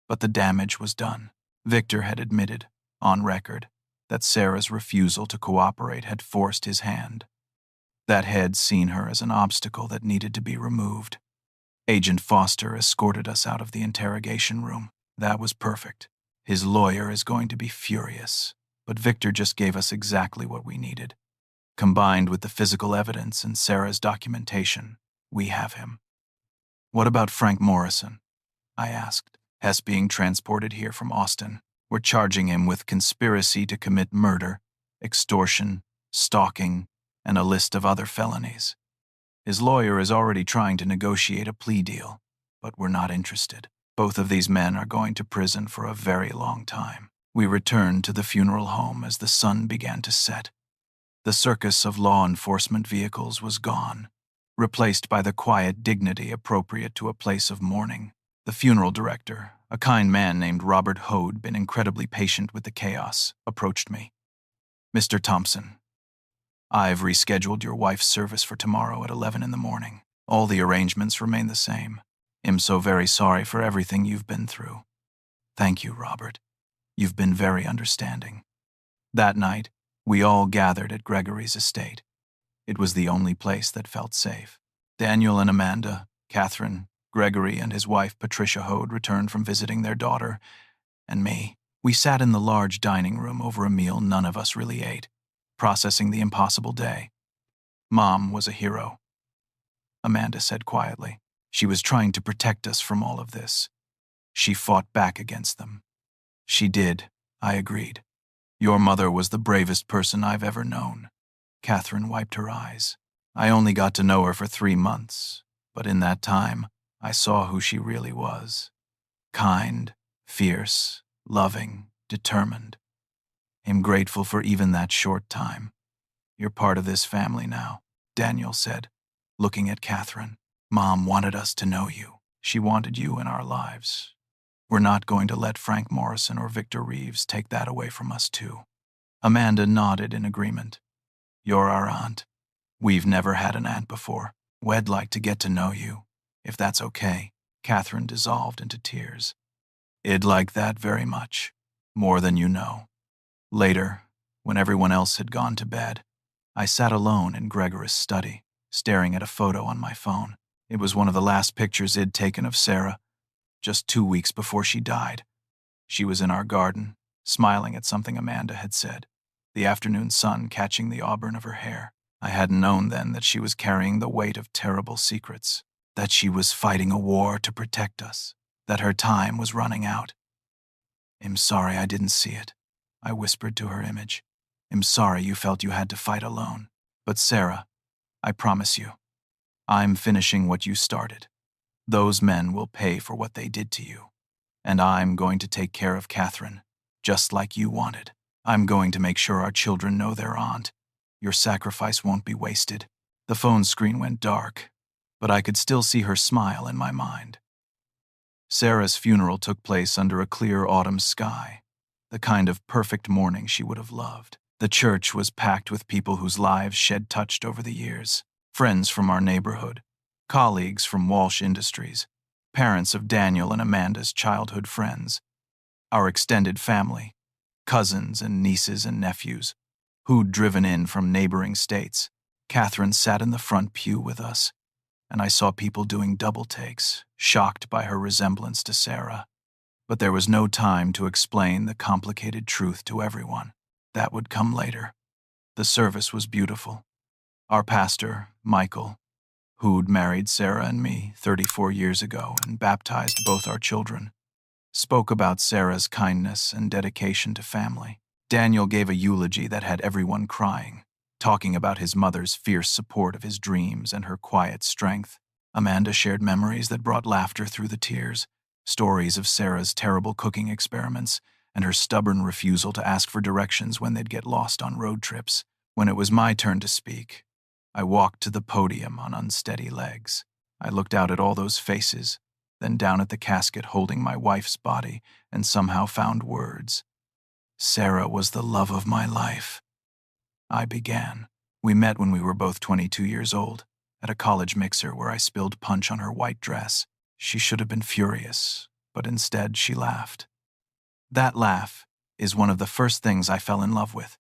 But the damage was done. Victor had admitted, on record, that Sarah's refusal to cooperate had forced his hand. That had seen her as an obstacle that needed to be removed. Agent Foster escorted us out of the interrogation room. That was perfect. His lawyer is going to be furious, but Victor just gave us exactly what we needed. Combined with the physical evidence and Sarah's documentation, we have him. What about Frank Morrison? I asked. Hess being transported here from Austin. We're charging him with conspiracy to commit murder, extortion, stalking, and a list of other felonies. His lawyer is already trying to negotiate a plea deal, but we're not interested. Both of these men are going to prison for a very long time. We returned to the funeral home as the sun began to set. The circus of law enforcement vehicles was gone, replaced by the quiet dignity appropriate to a place of mourning. The funeral director, a kind man named Robert Hoad, been incredibly patient with the chaos, approached me. Mr. Thompson, I've rescheduled your wife's service for tomorrow at 11 in the morning. All the arrangements remain the same. I'm so very sorry for everything you've been through. Thank you, Robert. You've been very understanding. That night, we all gathered at Gregory's estate. It was the only place that felt safe. Daniel and Amanda, Catherine, Gregory and his wife Patricia Hoad returned from visiting their daughter, and me. We sat in the large dining room over a meal none of us really ate, processing the impossible day. Mom was a hero, Amanda said quietly. She was trying to protect us from all of this. She fought back against them. She did, I agreed. Your mother was the bravest person I've ever known. Catherine wiped her eyes. I only got to know her for 3 months, but in that time, I saw who she really was. Kind, fierce, loving, determined. I'm grateful for even that short time. You're part of this family now, Daniel said, looking at Catherine. Mom wanted us to know you. She wanted you in our lives. We're not going to let Frank Morrison or Victor Reeves take that away from us too. Amanda nodded in agreement. You're our aunt. We've never had an aunt before. We'd like to get to know you, if that's okay. Catherine dissolved into tears. I'd like that very much, more than you know. Later, when everyone else had gone to bed, I sat alone in Gregory's study, staring at a photo on my phone. It was one of the last pictures I'd taken of Sarah, just 2 weeks before she died. She was in our garden, smiling at something Amanda had said, the afternoon sun catching the auburn of her hair. I hadn't known then that she was carrying the weight of terrible secrets, that she was fighting a war to protect us, that her time was running out. I'm sorry I didn't see it, I whispered to her image. I'm sorry you felt you had to fight alone. But Sarah, I promise you, I'm finishing what you started. Those men will pay for what they did to you. And I'm going to take care of Catherine, just like you wanted. I'm going to make sure our children know their aunt. Your sacrifice won't be wasted. The phone screen went dark, but I could still see her smile in my mind. Sarah's funeral took place under a clear autumn sky, the kind of perfect morning she would have loved. The church was packed with people whose lives she'd touched over the years, friends from our neighborhood, colleagues from Walsh Industries, parents of Daniel and Amanda's childhood friends, our extended family, cousins and nieces and nephews, who'd driven in from neighboring states. Catherine sat in the front pew with us, and I saw people doing double takes, shocked by her resemblance to Sarah. But there was no time to explain the complicated truth to everyone. That would come later. The service was beautiful. Our pastor, Michael, who'd married Sarah and me 34 years ago and baptized both our children, spoke about Sarah's kindness and dedication to family. Daniel gave a eulogy that had everyone crying, talking about his mother's fierce support of his dreams and her quiet strength. Amanda shared memories that brought laughter through the tears, stories of Sarah's terrible cooking experiments and her stubborn refusal to ask for directions when they'd get lost on road trips. When it was my turn to speak, I walked to the podium on unsteady legs. I looked out at all those faces, then down at the casket holding my wife's body, and somehow found words. Sarah was the love of my life. I began. We met when we were both 22 years old, at a college mixer where I spilled punch on her white dress. She should have been furious, but instead she laughed. That laugh is one of the first things I fell in love with.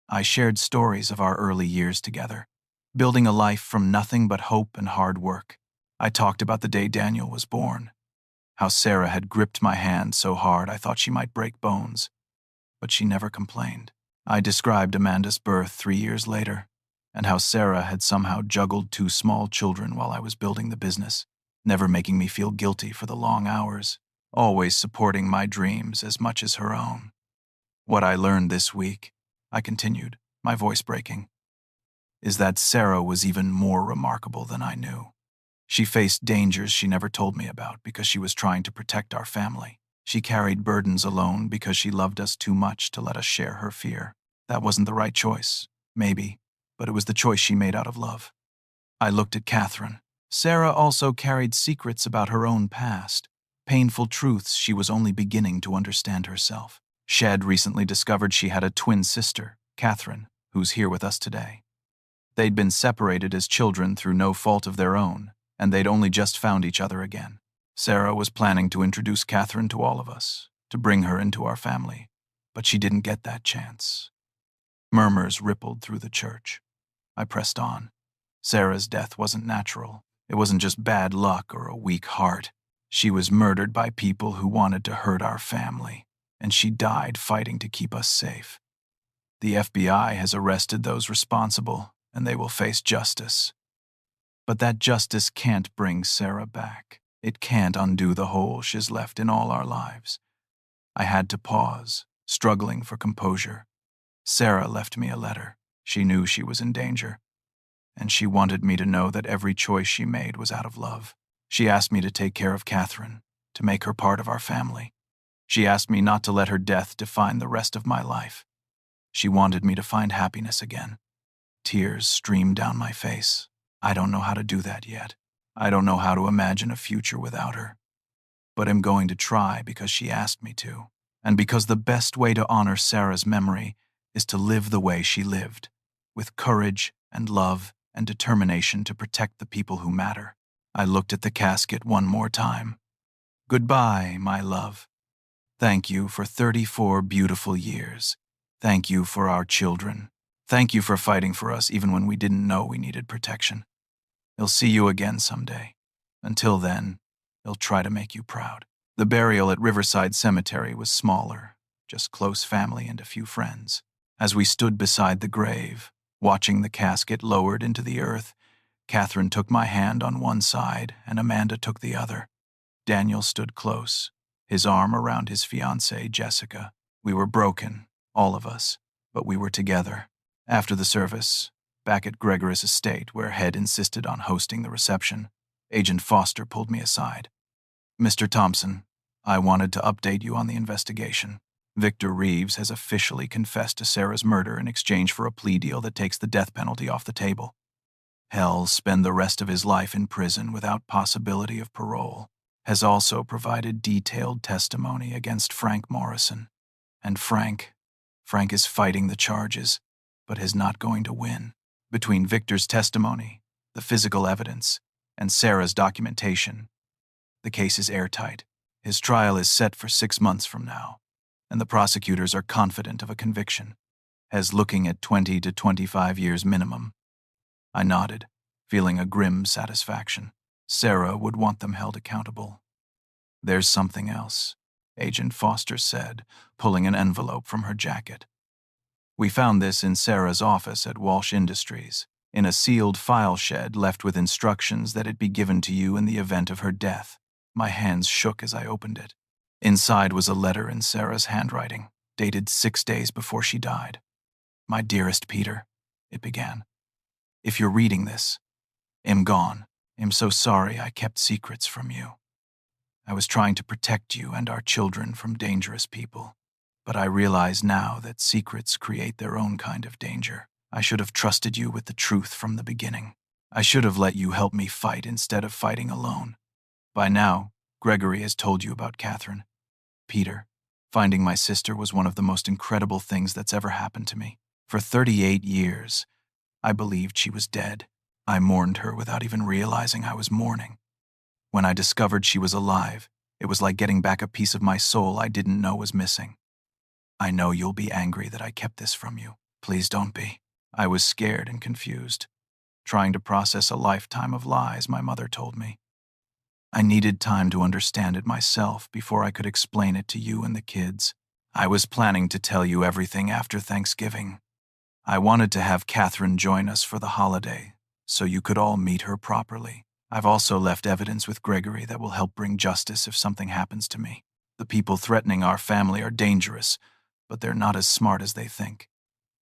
I shared stories of our early years together, building a life from nothing but hope and hard work. I talked about the day Daniel was born, how Sarah had gripped my hand so hard I thought she might break bones, but she never complained. I described Amanda's birth 3 years later, and how Sarah had somehow juggled 2 small children while I was building the business, never making me feel guilty for the long hours, always supporting my dreams as much as her own. What I learned this week, I continued, my voice breaking, is that Sarah was even more remarkable than I knew. She faced dangers she never told me about because she was trying to protect our family. She carried burdens alone because she loved us too much to let us share her fear. That wasn't the right choice, maybe, but it was the choice she made out of love. I looked at Catherine. Sarah also carried secrets about her own past, painful truths she was only beginning to understand herself. Shed recently discovered she had a twin sister, Catherine, who's here with us today. They'd been separated as children through no fault of their own, and they'd only just found each other again. Sarah was planning to introduce Catherine to all of us, to bring her into our family, but she didn't get that chance. Murmurs rippled through the church. I pressed on. Sarah's death wasn't natural. It wasn't just bad luck or a weak heart. She was murdered by people who wanted to hurt our family, and she died fighting to keep us safe. The FBI has arrested those responsible, and they will face justice. But that justice can't bring Sarah back. It can't undo the hole she's left in all our lives. I had to pause, struggling for composure. Sarah left me a letter. She knew she was in danger, and she wanted me to know that every choice she made was out of love. She asked me to take care of Catherine, to make her part of our family. She asked me not to let her death define the rest of my life. She wanted me to find happiness again. Tears streamed down my face. I don't know how to do that yet. I don't know how to imagine a future without her. But I'm going to try because she asked me to, and because the best way to honor Sarah's memory is to live the way she lived, with courage and love and determination to protect the people who matter. I looked at the casket one more time. Goodbye, my love. Thank you for 34 beautiful years. Thank you for our children. Thank you for fighting for us even when we didn't know we needed protection. I'll see you again someday. Until then, I'll try to make you proud. The burial at Riverside Cemetery was smaller, just close family and a few friends. As we stood beside the grave, watching the casket lowered into the earth, Catherine took my hand on one side and Amanda took the other. Daniel stood close, his arm around his fiancée, Jessica. We were broken, all of us, but we were together. After the service, back at Gregory's estate, where Head insisted on hosting the reception, Agent Foster pulled me aside. Mr. Thompson, I wanted to update you on the investigation. Victor Reeves has officially confessed to Sarah's murder in exchange for a plea deal that takes the death penalty off the table. He'll spend the rest of his life in prison without possibility of parole. Has also provided detailed testimony against Frank Morrison. And Frank is fighting the charges, but is not going to win. Between Victor's testimony, the physical evidence, and Sarah's documentation, the case is airtight. His trial is set for 6 months from now, and the prosecutors are confident of a conviction, as looking at 20 to 25 years minimum. I nodded, feeling a grim satisfaction. Sarah would want them held accountable. There's something else, Agent Foster said, pulling an envelope from her jacket. We found this in Sarah's office at Walsh Industries, in a sealed file shed left with instructions that it be given to you in the event of her death. My hands shook as I opened it. Inside was a letter in Sarah's handwriting, dated 6 days before she died. My dearest Peter, it began. If you're reading this, I'm gone. I'm so sorry I kept secrets from you. I was trying to protect you and our children from dangerous people, but I realize now that secrets create their own kind of danger. I should have trusted you with the truth from the beginning. I should have let you help me fight instead of fighting alone. By now, Gregory has told you about Catherine. Peter, Finding my sister was one of the most incredible things that's ever happened to me. For 38 years, I believed she was dead. I mourned her without even realizing I was mourning. When I discovered she was alive, it was like getting back a piece of my soul I didn't know was missing. I know you'll be angry that I kept this from you. Please don't be. I was scared and confused, trying to process a lifetime of lies my mother told me. I needed time to understand it myself before I could explain it to you and the kids. I was planning to tell you everything after Thanksgiving. I wanted to have Catherine join us for the holiday, so you could all meet her properly. I've also left evidence with Gregory that will help bring justice if something happens to me. The people threatening our family are dangerous, but they're not as smart as they think.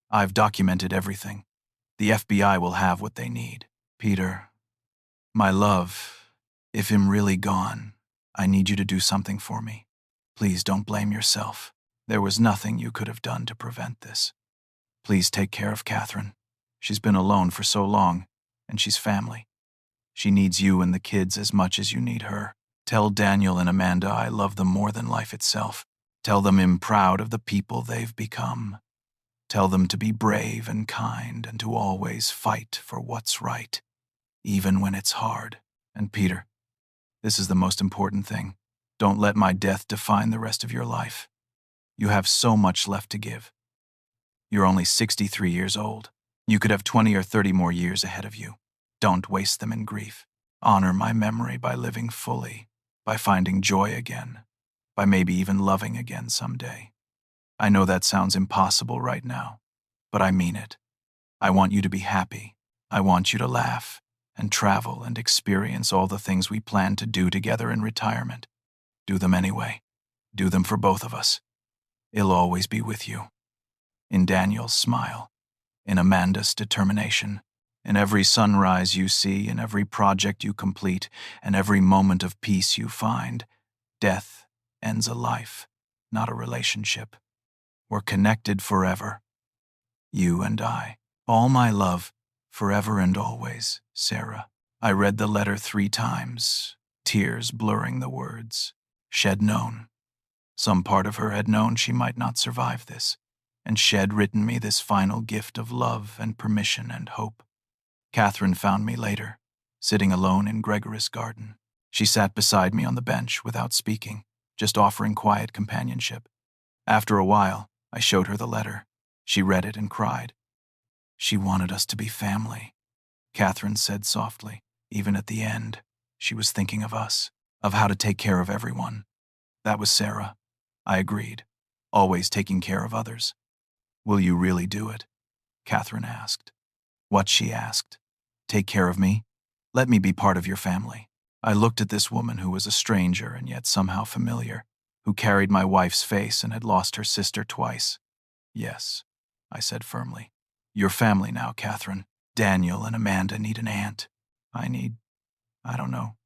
I've documented everything. The FBI will have what they need. Peter, my love, if I'm really gone, I need you to do something for me. Please don't blame yourself. There was nothing you could have done to prevent this. Please take care of Catherine. She's been alone for so long, and she's family. She needs you and the kids as much as you need her. Tell Daniel and Amanda I love them more than life itself. Tell them I'm proud of the people they've become. Tell them to be brave and kind and to always fight for what's right, even when it's hard. And Peter, this is the most important thing. Don't let my death define the rest of your life. You have so much left to give. You're only 63 years old. You could have 20 or 30 more years ahead of you. Don't waste them in grief. Honor my memory by living fully, by finding joy again, by maybe even loving again someday. I know that sounds impossible right now, but I mean it. I want you to be happy. I want you to laugh and travel and experience all the things we plan to do together in retirement. Do them anyway. Do them for both of us. It'll always be with you. In Daniel's smile, in Amanda's determination, in every sunrise you see, in every project you complete, and every moment of peace you find, death ends a life, not a relationship. We're connected forever. You and I. All my love, forever and always, Sarah. I read the letter 3 times, tears blurring the words. She'd known. Some part of her had known she might not survive this, and she'd written me this final gift of love and permission and hope. Catherine found me later, sitting alone in Gregory's garden. She sat beside me on the bench without speaking, just offering quiet companionship. After a while, I showed her the letter. She read it and cried. She wanted us to be family, Catherine said softly. Even at the end, she was thinking of us, of how to take care of everyone. That was Sarah. I agreed, always taking care of others. Will you really do it? Catherine asked. What, she asked. Take care of me? Let me be part of your family. I looked at this woman who was a stranger and yet somehow familiar, who carried my wife's face and had lost her sister twice. Yes, I said firmly. You're family now, Catherine. Daniel and Amanda need an aunt. I don't know,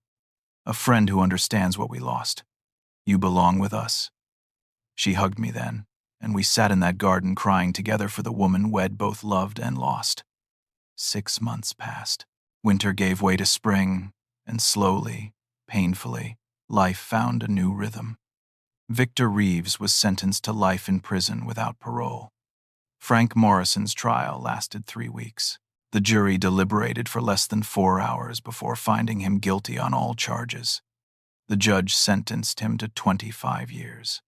a friend who understands what we lost. You belong with us. She hugged me then, and we sat in that garden crying together for the woman we'd both loved and lost. 6 months passed. Winter gave way to spring, and slowly, painfully, life found a new rhythm. Victor Reeves was sentenced to life in prison without parole. Frank Morrison's trial lasted 3 weeks. The jury deliberated for less than 4 hours before finding him guilty on all charges. The judge sentenced him to 25 years.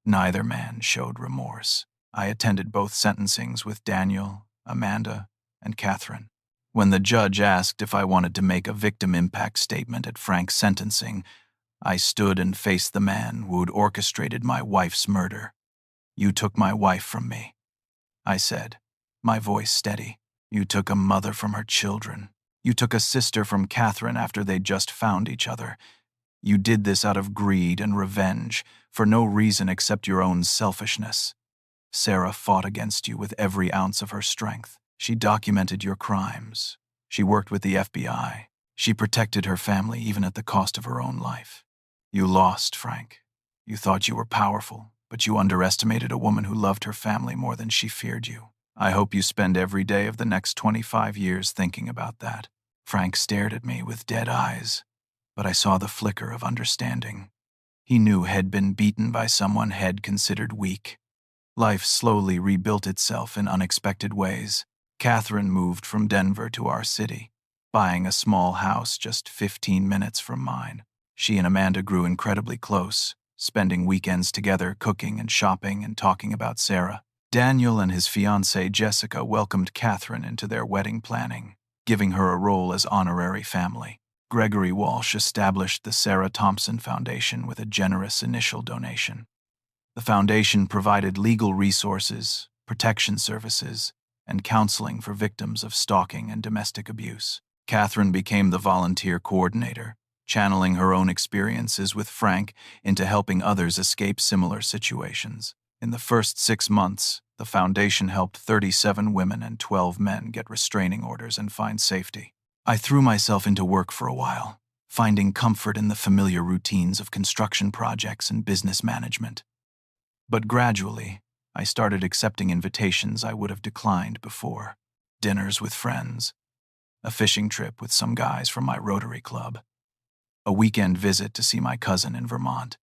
Neither man showed remorse. I attended both sentencings with Daniel, Amanda, and Catherine. When the judge asked if I wanted to make a victim impact statement at Frank's sentencing, I stood and faced the man who'd orchestrated my wife's murder. You took my wife from me, I said, my voice steady. You took a mother from her children. You took a sister from Catherine after they'd just found each other. You did this out of greed and revenge, for no reason except your own selfishness. Sarah fought against you with every ounce of her strength. She documented your crimes. She worked with the FBI. She protected her family even at the cost of her own life. You lost, Frank. You thought you were powerful, but you underestimated a woman who loved her family more than she feared you. I hope you spend every day of the next 25 years thinking about that. Frank stared at me with dead eyes, but I saw the flicker of understanding. He knew had been beaten by someone had considered weak. Life slowly rebuilt itself in unexpected ways. Catherine moved from Denver to our city, buying a small house just 15 minutes from mine. She and Amanda grew incredibly close, spending weekends together cooking and shopping and talking about Sarah. Daniel and his fiancée Jessica welcomed Catherine into their wedding planning, giving her a role as honorary family. Gregory Walsh established the Sarah Thompson Foundation with a generous initial donation. The foundation provided legal resources, protection services, and counseling for victims of stalking and domestic abuse. Catherine became the volunteer coordinator, channeling her own experiences with Frank into helping others escape similar situations. In the first 6 months, the foundation helped 37 women and 12 men get restraining orders and find safety. I threw myself into work for a while, finding comfort in the familiar routines of construction projects and business management. But gradually, I started accepting invitations I would have declined before. Dinners with friends, a fishing trip with some guys from my Rotary Club, a weekend visit to see my cousin in Vermont.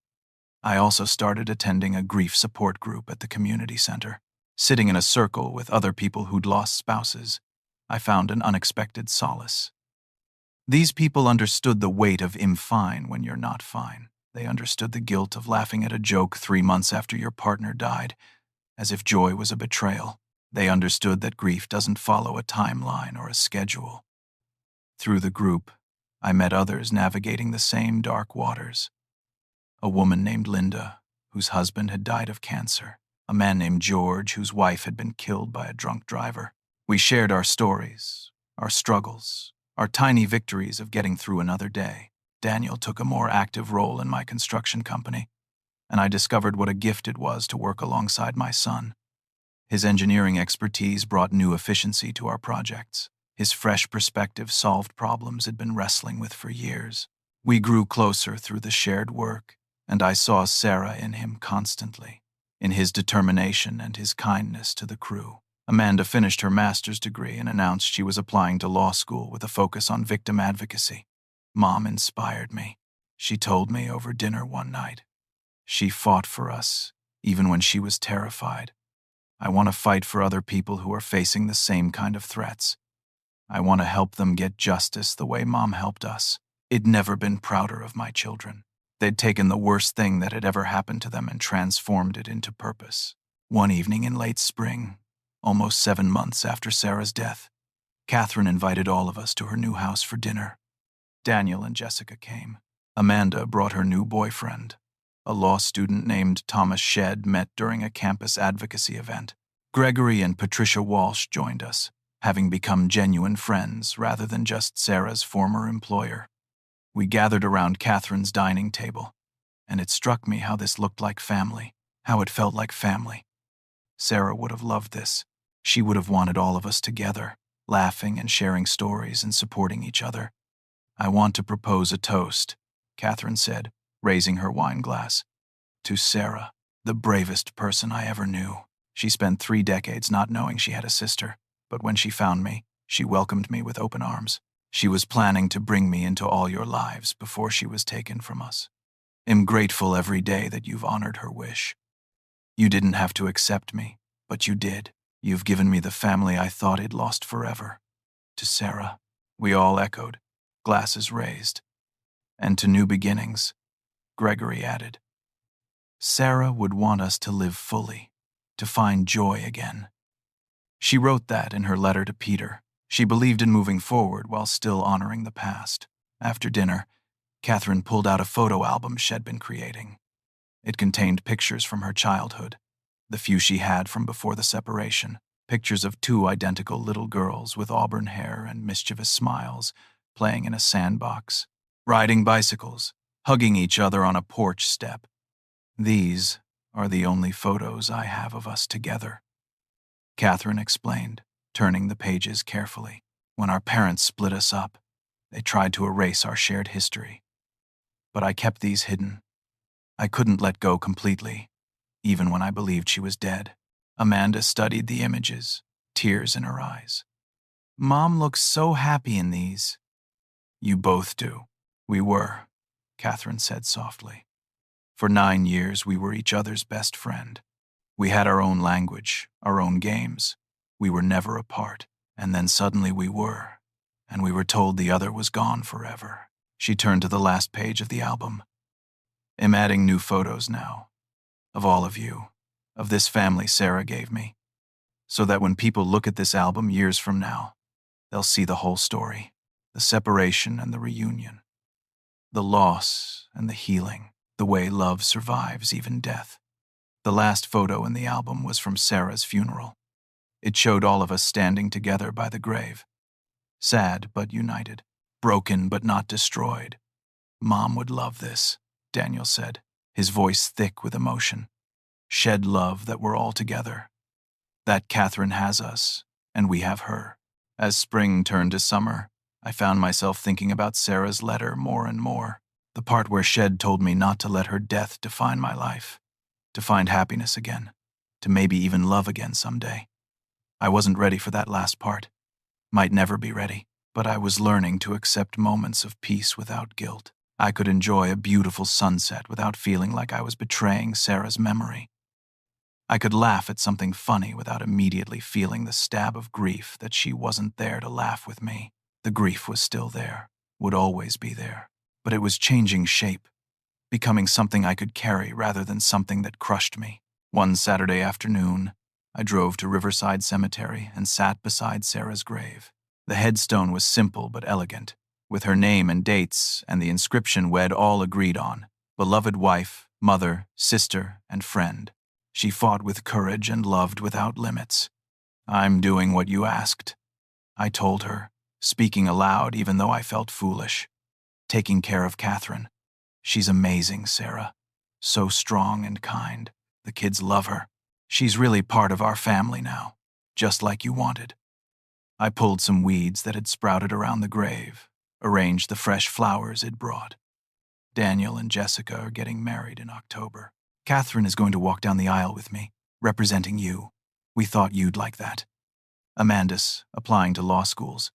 I also started attending a grief support group at the community center. Sitting in a circle with other people who'd lost spouses, I found an unexpected solace. These people understood the weight of "I'm fine" when you're not fine. They understood the guilt of laughing at a joke 3 months after your partner died, as if joy was a betrayal. They understood that grief doesn't follow a timeline or a schedule. Through the group, I met others navigating the same dark waters. A woman named Linda, whose husband had died of cancer. A man named George, whose wife had been killed by a drunk driver. We shared our stories, our struggles, our tiny victories of getting through another day. Daniel took a more active role in my construction company, and I discovered what a gift it was to work alongside my son. His engineering expertise brought new efficiency to our projects. His fresh perspective solved problems I'd been wrestling with for years. We grew closer through the shared work, and I saw Sarah in him constantly, in his determination and his kindness to the crew. Amanda finished her master's degree and announced she was applying to law school with a focus on victim advocacy. Mom inspired me. She told me over dinner one night. She fought for us, even when she was terrified. I want to fight for other people who are facing the same kind of threats. I want to help them get justice the way Mom helped us. I'd never been prouder of my children. They'd taken the worst thing that had ever happened to them and transformed it into purpose. One evening in late spring, almost 7 months after Sarah's death, Catherine invited all of us to her new house for dinner. Daniel and Jessica came. Amanda brought her new boyfriend. A law student named Thomas Shedd met during a campus advocacy event. Gregory and Patricia Walsh joined us, having become genuine friends rather than just Sarah's former employer. We gathered around Catherine's dining table, and it struck me how this looked like family, how it felt like family. Sarah would have loved this. She would have wanted all of us together, laughing and sharing stories and supporting each other. I want to propose a toast, Catherine said, raising her wine glass. To Sarah, the bravest person I ever knew. She spent 3 decades not knowing she had a sister, but when she found me, she welcomed me with open arms. She was planning to bring me into all your lives before she was taken from us. I'm grateful every day that you've honored her wish. You didn't have to accept me, but you did. You've given me the family I thought I'd lost forever. To Sarah, we all echoed, glasses raised. And to new beginnings, Gregory added. Sarah would want us to live fully, to find joy again. She wrote that in her letter to Peter. She believed in moving forward while still honoring the past. After dinner, Catherine pulled out a photo album she'd been creating. It contained pictures from her childhood, the few she had from before the separation, pictures of 2 identical little girls with auburn hair and mischievous smiles, playing in a sandbox, riding bicycles, hugging each other on a porch step. These are the only photos I have of us together, Catherine explained, turning the pages carefully. When our parents split us up, they tried to erase our shared history. But I kept these hidden. I couldn't let go completely, even when I believed she was dead. Amanda studied the images, tears in her eyes. Mom looks so happy in these. You both do. We were, Catherine said softly. For 9 years, we were each other's best friend. We had our own language, our own games. We were never apart. And then suddenly we were. And we were told the other was gone forever. She turned to the last page of the album. I'm adding new photos now. Of all of you. Of this family Sarah gave me. So that when people look at this album years from now, they'll see the whole story. The separation and the reunion. The loss and the healing. The way love survives even death. The last photo in the album was from Sarah's funeral. It showed all of us standing together by the grave. Sad but united. Broken but not destroyed. Mom would love this, Daniel said, his voice thick with emotion. Shed love that we're all together. That Catherine has us, and we have her. As spring turned to summer, I found myself thinking about Sarah's letter more and more. The part where Shed told me not to let her death define my life. To find happiness again. To maybe even love again someday. I wasn't ready for that last part. Might never be ready, but I was learning to accept moments of peace without guilt. I could enjoy a beautiful sunset without feeling like I was betraying Sarah's memory. I could laugh at something funny without immediately feeling the stab of grief that she wasn't there to laugh with me. The grief was still there, would always be there, but it was changing shape, becoming something I could carry rather than something that crushed me. One Saturday afternoon, I drove to Riverside Cemetery and sat beside Sarah's grave. The headstone was simple but elegant, with her name and dates and the inscription we'd all agreed on: beloved wife, mother, sister, and friend. She fought with courage and loved without limits. I'm doing what you asked, I told her, speaking aloud even though I felt foolish. Taking care of Catherine. She's amazing, Sarah. So strong and kind. The kids love her. She's really part of our family now, just like you wanted. I pulled some weeds that had sprouted around the grave, arranged the fresh flowers it brought. Daniel and Jessica are getting married in October. Catherine is going to walk down the aisle with me, representing you. We thought you'd like that. Amanda's applying to law schools.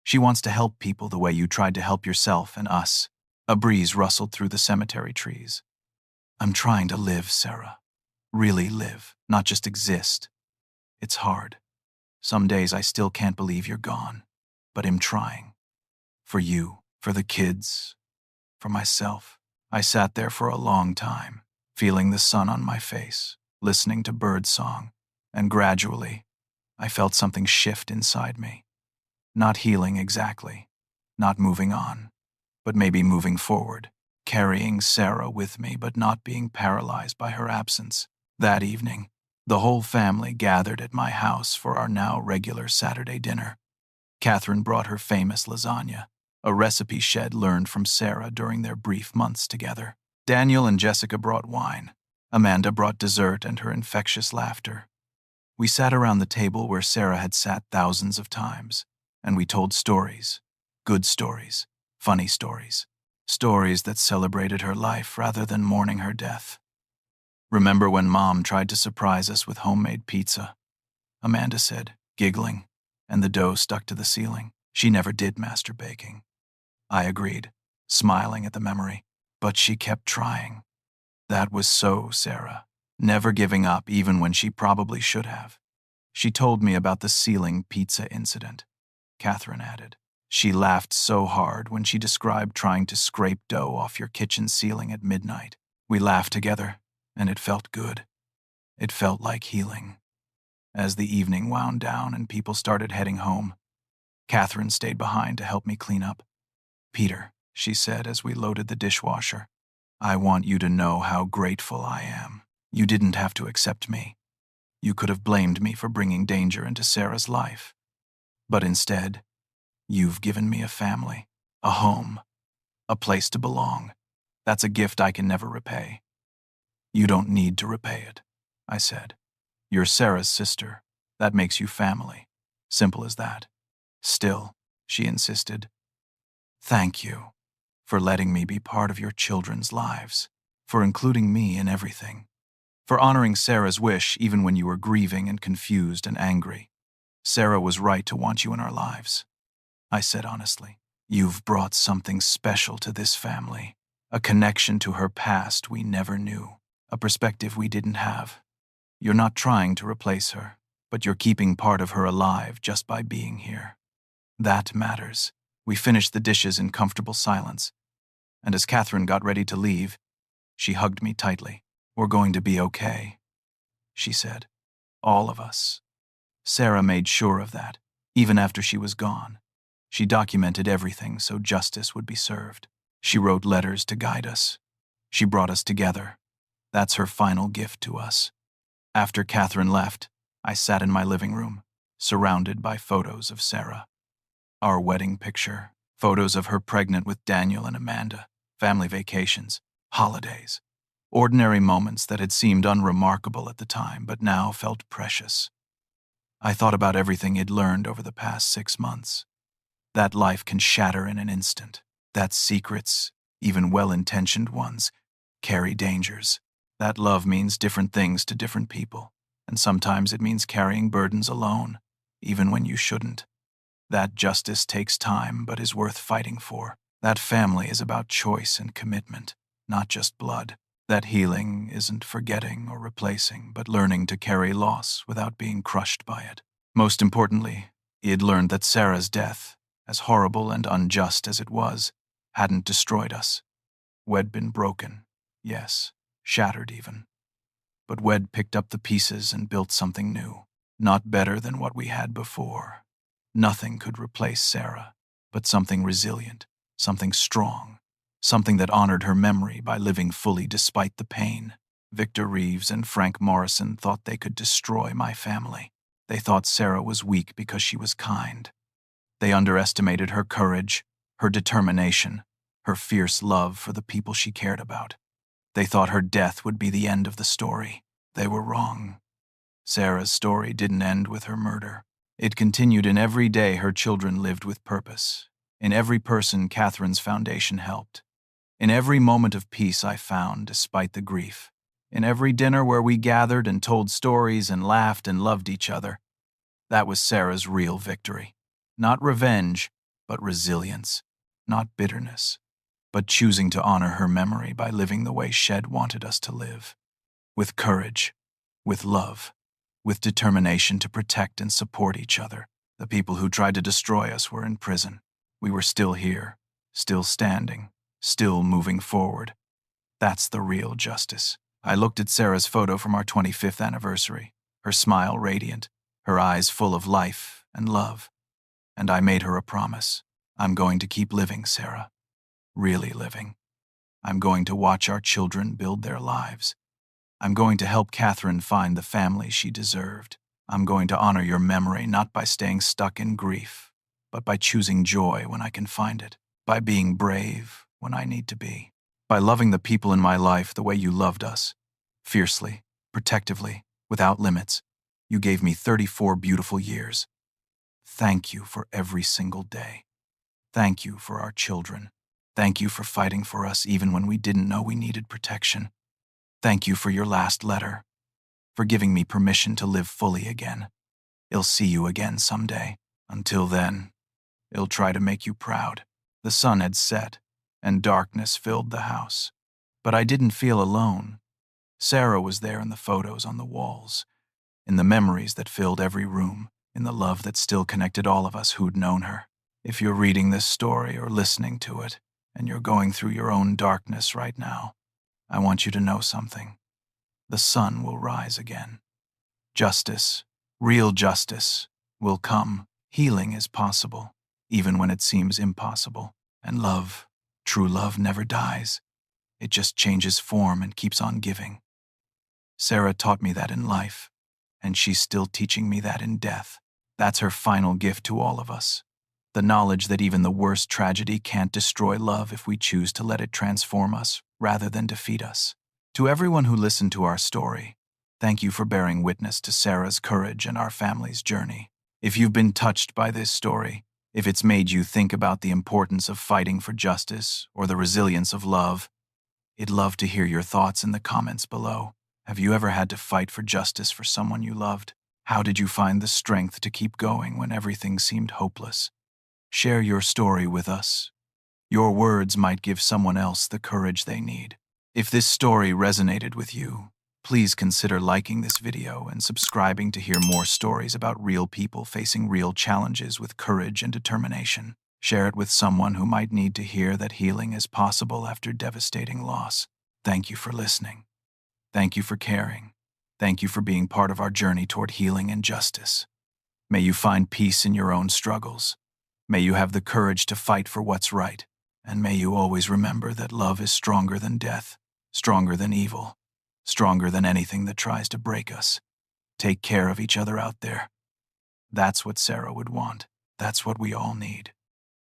She wants to help people the way you tried to help yourself and us. A breeze rustled through the cemetery trees. I'm trying to live, Sarah. Really live, not just exist. It's hard. Some days I still can't believe you're gone, but I'm trying. For you, for the kids, for myself. I sat there for a long time, feeling the sun on my face, listening to birdsong, and gradually, I felt something shift inside me. Not healing exactly, not moving on, but maybe moving forward, carrying Sarah with me but not being paralyzed by her absence. That evening, the whole family gathered at my house for our now regular Saturday dinner. Catherine brought her famous lasagna, a recipe Shed learned from Sarah during their brief months together. Daniel and Jessica brought wine. Amanda brought dessert and her infectious laughter. We sat around the table where Sarah had sat thousands of times, and we told stories. Good stories, funny stories. Stories that celebrated her life rather than mourning her death. Remember when Mom tried to surprise us with homemade pizza? Amanda said, giggling, and the dough stuck to the ceiling. She never did master baking. I agreed, smiling at the memory, but she kept trying. That was so Sarah, never giving up even when she probably should have. She told me about the ceiling pizza incident. Catherine added. She laughed so hard when she described trying to scrape dough off your kitchen ceiling at midnight. We laughed together, and it felt good. It felt like healing. As the evening wound down and people started heading home, Catherine stayed behind to help me clean up. Peter, she said as we loaded the dishwasher, I want you to know how grateful I am. You didn't have to accept me. You could have blamed me for bringing danger into Sarah's life. But instead, you've given me a family, a home, a place to belong. That's a gift I can never repay. You don't need to repay it, I said. You're Sarah's sister. That makes you family. Simple as that. Still, she insisted, thank you for letting me be part of your children's lives, for including me in everything, for honoring Sarah's wish even when you were grieving and confused and angry. Sarah was right to want you in our lives. I said honestly, you've brought something special to this family, a connection to her past we never knew, a perspective we didn't have. You're not trying to replace her, but you're keeping part of her alive just by being here. That matters. We finished the dishes in comfortable silence, and as Catherine got ready to leave, she hugged me tightly. "We're going to be okay," she said. "All of us." Sarah made sure of that, even after she was gone. She documented everything so justice would be served. She wrote letters to guide us. She brought us together. That's her final gift to us. After Catherine left, I sat in my living room, surrounded by photos of Sarah. Our wedding picture, photos of her pregnant with Daniel and Amanda, family vacations, holidays, ordinary moments that had seemed unremarkable at the time but now felt precious. I thought about everything he'd learned over the past 6 months. That life can shatter in an instant. That secrets, even well-intentioned ones, carry dangers. That love means different things to different people, and sometimes it means carrying burdens alone, even when you shouldn't. That justice takes time but is worth fighting for. That family is about choice and commitment, not just blood. That healing isn't forgetting or replacing, but learning to carry loss without being crushed by it. Most importantly, he had learned that Sarah's death, as horrible and unjust as it was, hadn't destroyed us. We'd been broken, yes, shattered even. But we'd picked up the pieces and built something new, not better than what we had before. Nothing could replace Sarah, but something resilient, something strong, something that honored her memory by living fully despite the pain. Victor Reeves and Frank Morrison thought they could destroy my family. They thought Sarah was weak because she was kind. They underestimated her courage, her determination, her fierce love for the people she cared about. They thought her death would be the end of the story. They were wrong. Sarah's story didn't end with her murder. It continued in every day her children lived with purpose, in every person Catherine's foundation helped, in every moment of peace I found despite the grief, in every dinner where we gathered and told stories and laughed and loved each other. That was Sarah's real victory. Not revenge, but resilience. Not bitterness, but choosing to honor her memory by living the way Shed wanted us to live. With courage, with love, with determination to protect and support each other. The people who tried to destroy us were in prison. We were still here, still standing, still moving forward. That's the real justice. I looked at Sarah's photo from our 25th anniversary, her smile radiant, her eyes full of life and love. And I made her a promise. I'm going to keep living, Sarah. Really living. I'm going to watch our children build their lives. I'm going to help Catherine find the family she deserved. I'm going to honor your memory not by staying stuck in grief, but by choosing joy when I can find it, by being brave when I need to be, by loving the people in my life the way you loved us, fiercely, protectively, without limits. You gave me 34 beautiful years. Thank you for every single day. Thank you for our children. Thank you for fighting for us even when we didn't know we needed protection. Thank you for your last letter, for giving me permission to live fully again. I'll see you again someday. Until then, I'll try to make you proud. The sun had set, and darkness filled the house. But I didn't feel alone. Sarah was there in the photos on the walls, in the memories that filled every room, in the love that still connected all of us who'd known her. If you're reading this story or listening to it, and you're going through your own darkness right now, I want you to know something. The sun will rise again. Justice, real justice, will come. Healing is possible, even when it seems impossible. And love, true love, never dies. It just changes form and keeps on giving. Sarah taught me that in life, and she's still teaching me that in death. That's her final gift to all of us. The knowledge that even the worst tragedy can't destroy love if we choose to let it transform us rather than defeat us. To everyone who listened to our story, thank you for bearing witness to Sarah's courage and our family's journey. If you've been touched by this story, if it's made you think about the importance of fighting for justice or the resilience of love, I'd love to hear your thoughts in the comments below. Have you ever had to fight for justice for someone you loved? How did you find the strength to keep going when everything seemed hopeless? Share your story with us. Your words might give someone else the courage they need. If this story resonated with you, please consider liking this video and subscribing to hear more stories about real people facing real challenges with courage and determination. Share it with someone who might need to hear that healing is possible after devastating loss. Thank you for listening. Thank you for caring. Thank you for being part of our journey toward healing and justice. May you find peace in your own struggles. May you have the courage to fight for what's right. And may you always remember that love is stronger than death, stronger than evil, stronger than anything that tries to break us. Take care of each other out there. That's what Sarah would want. That's what we all need.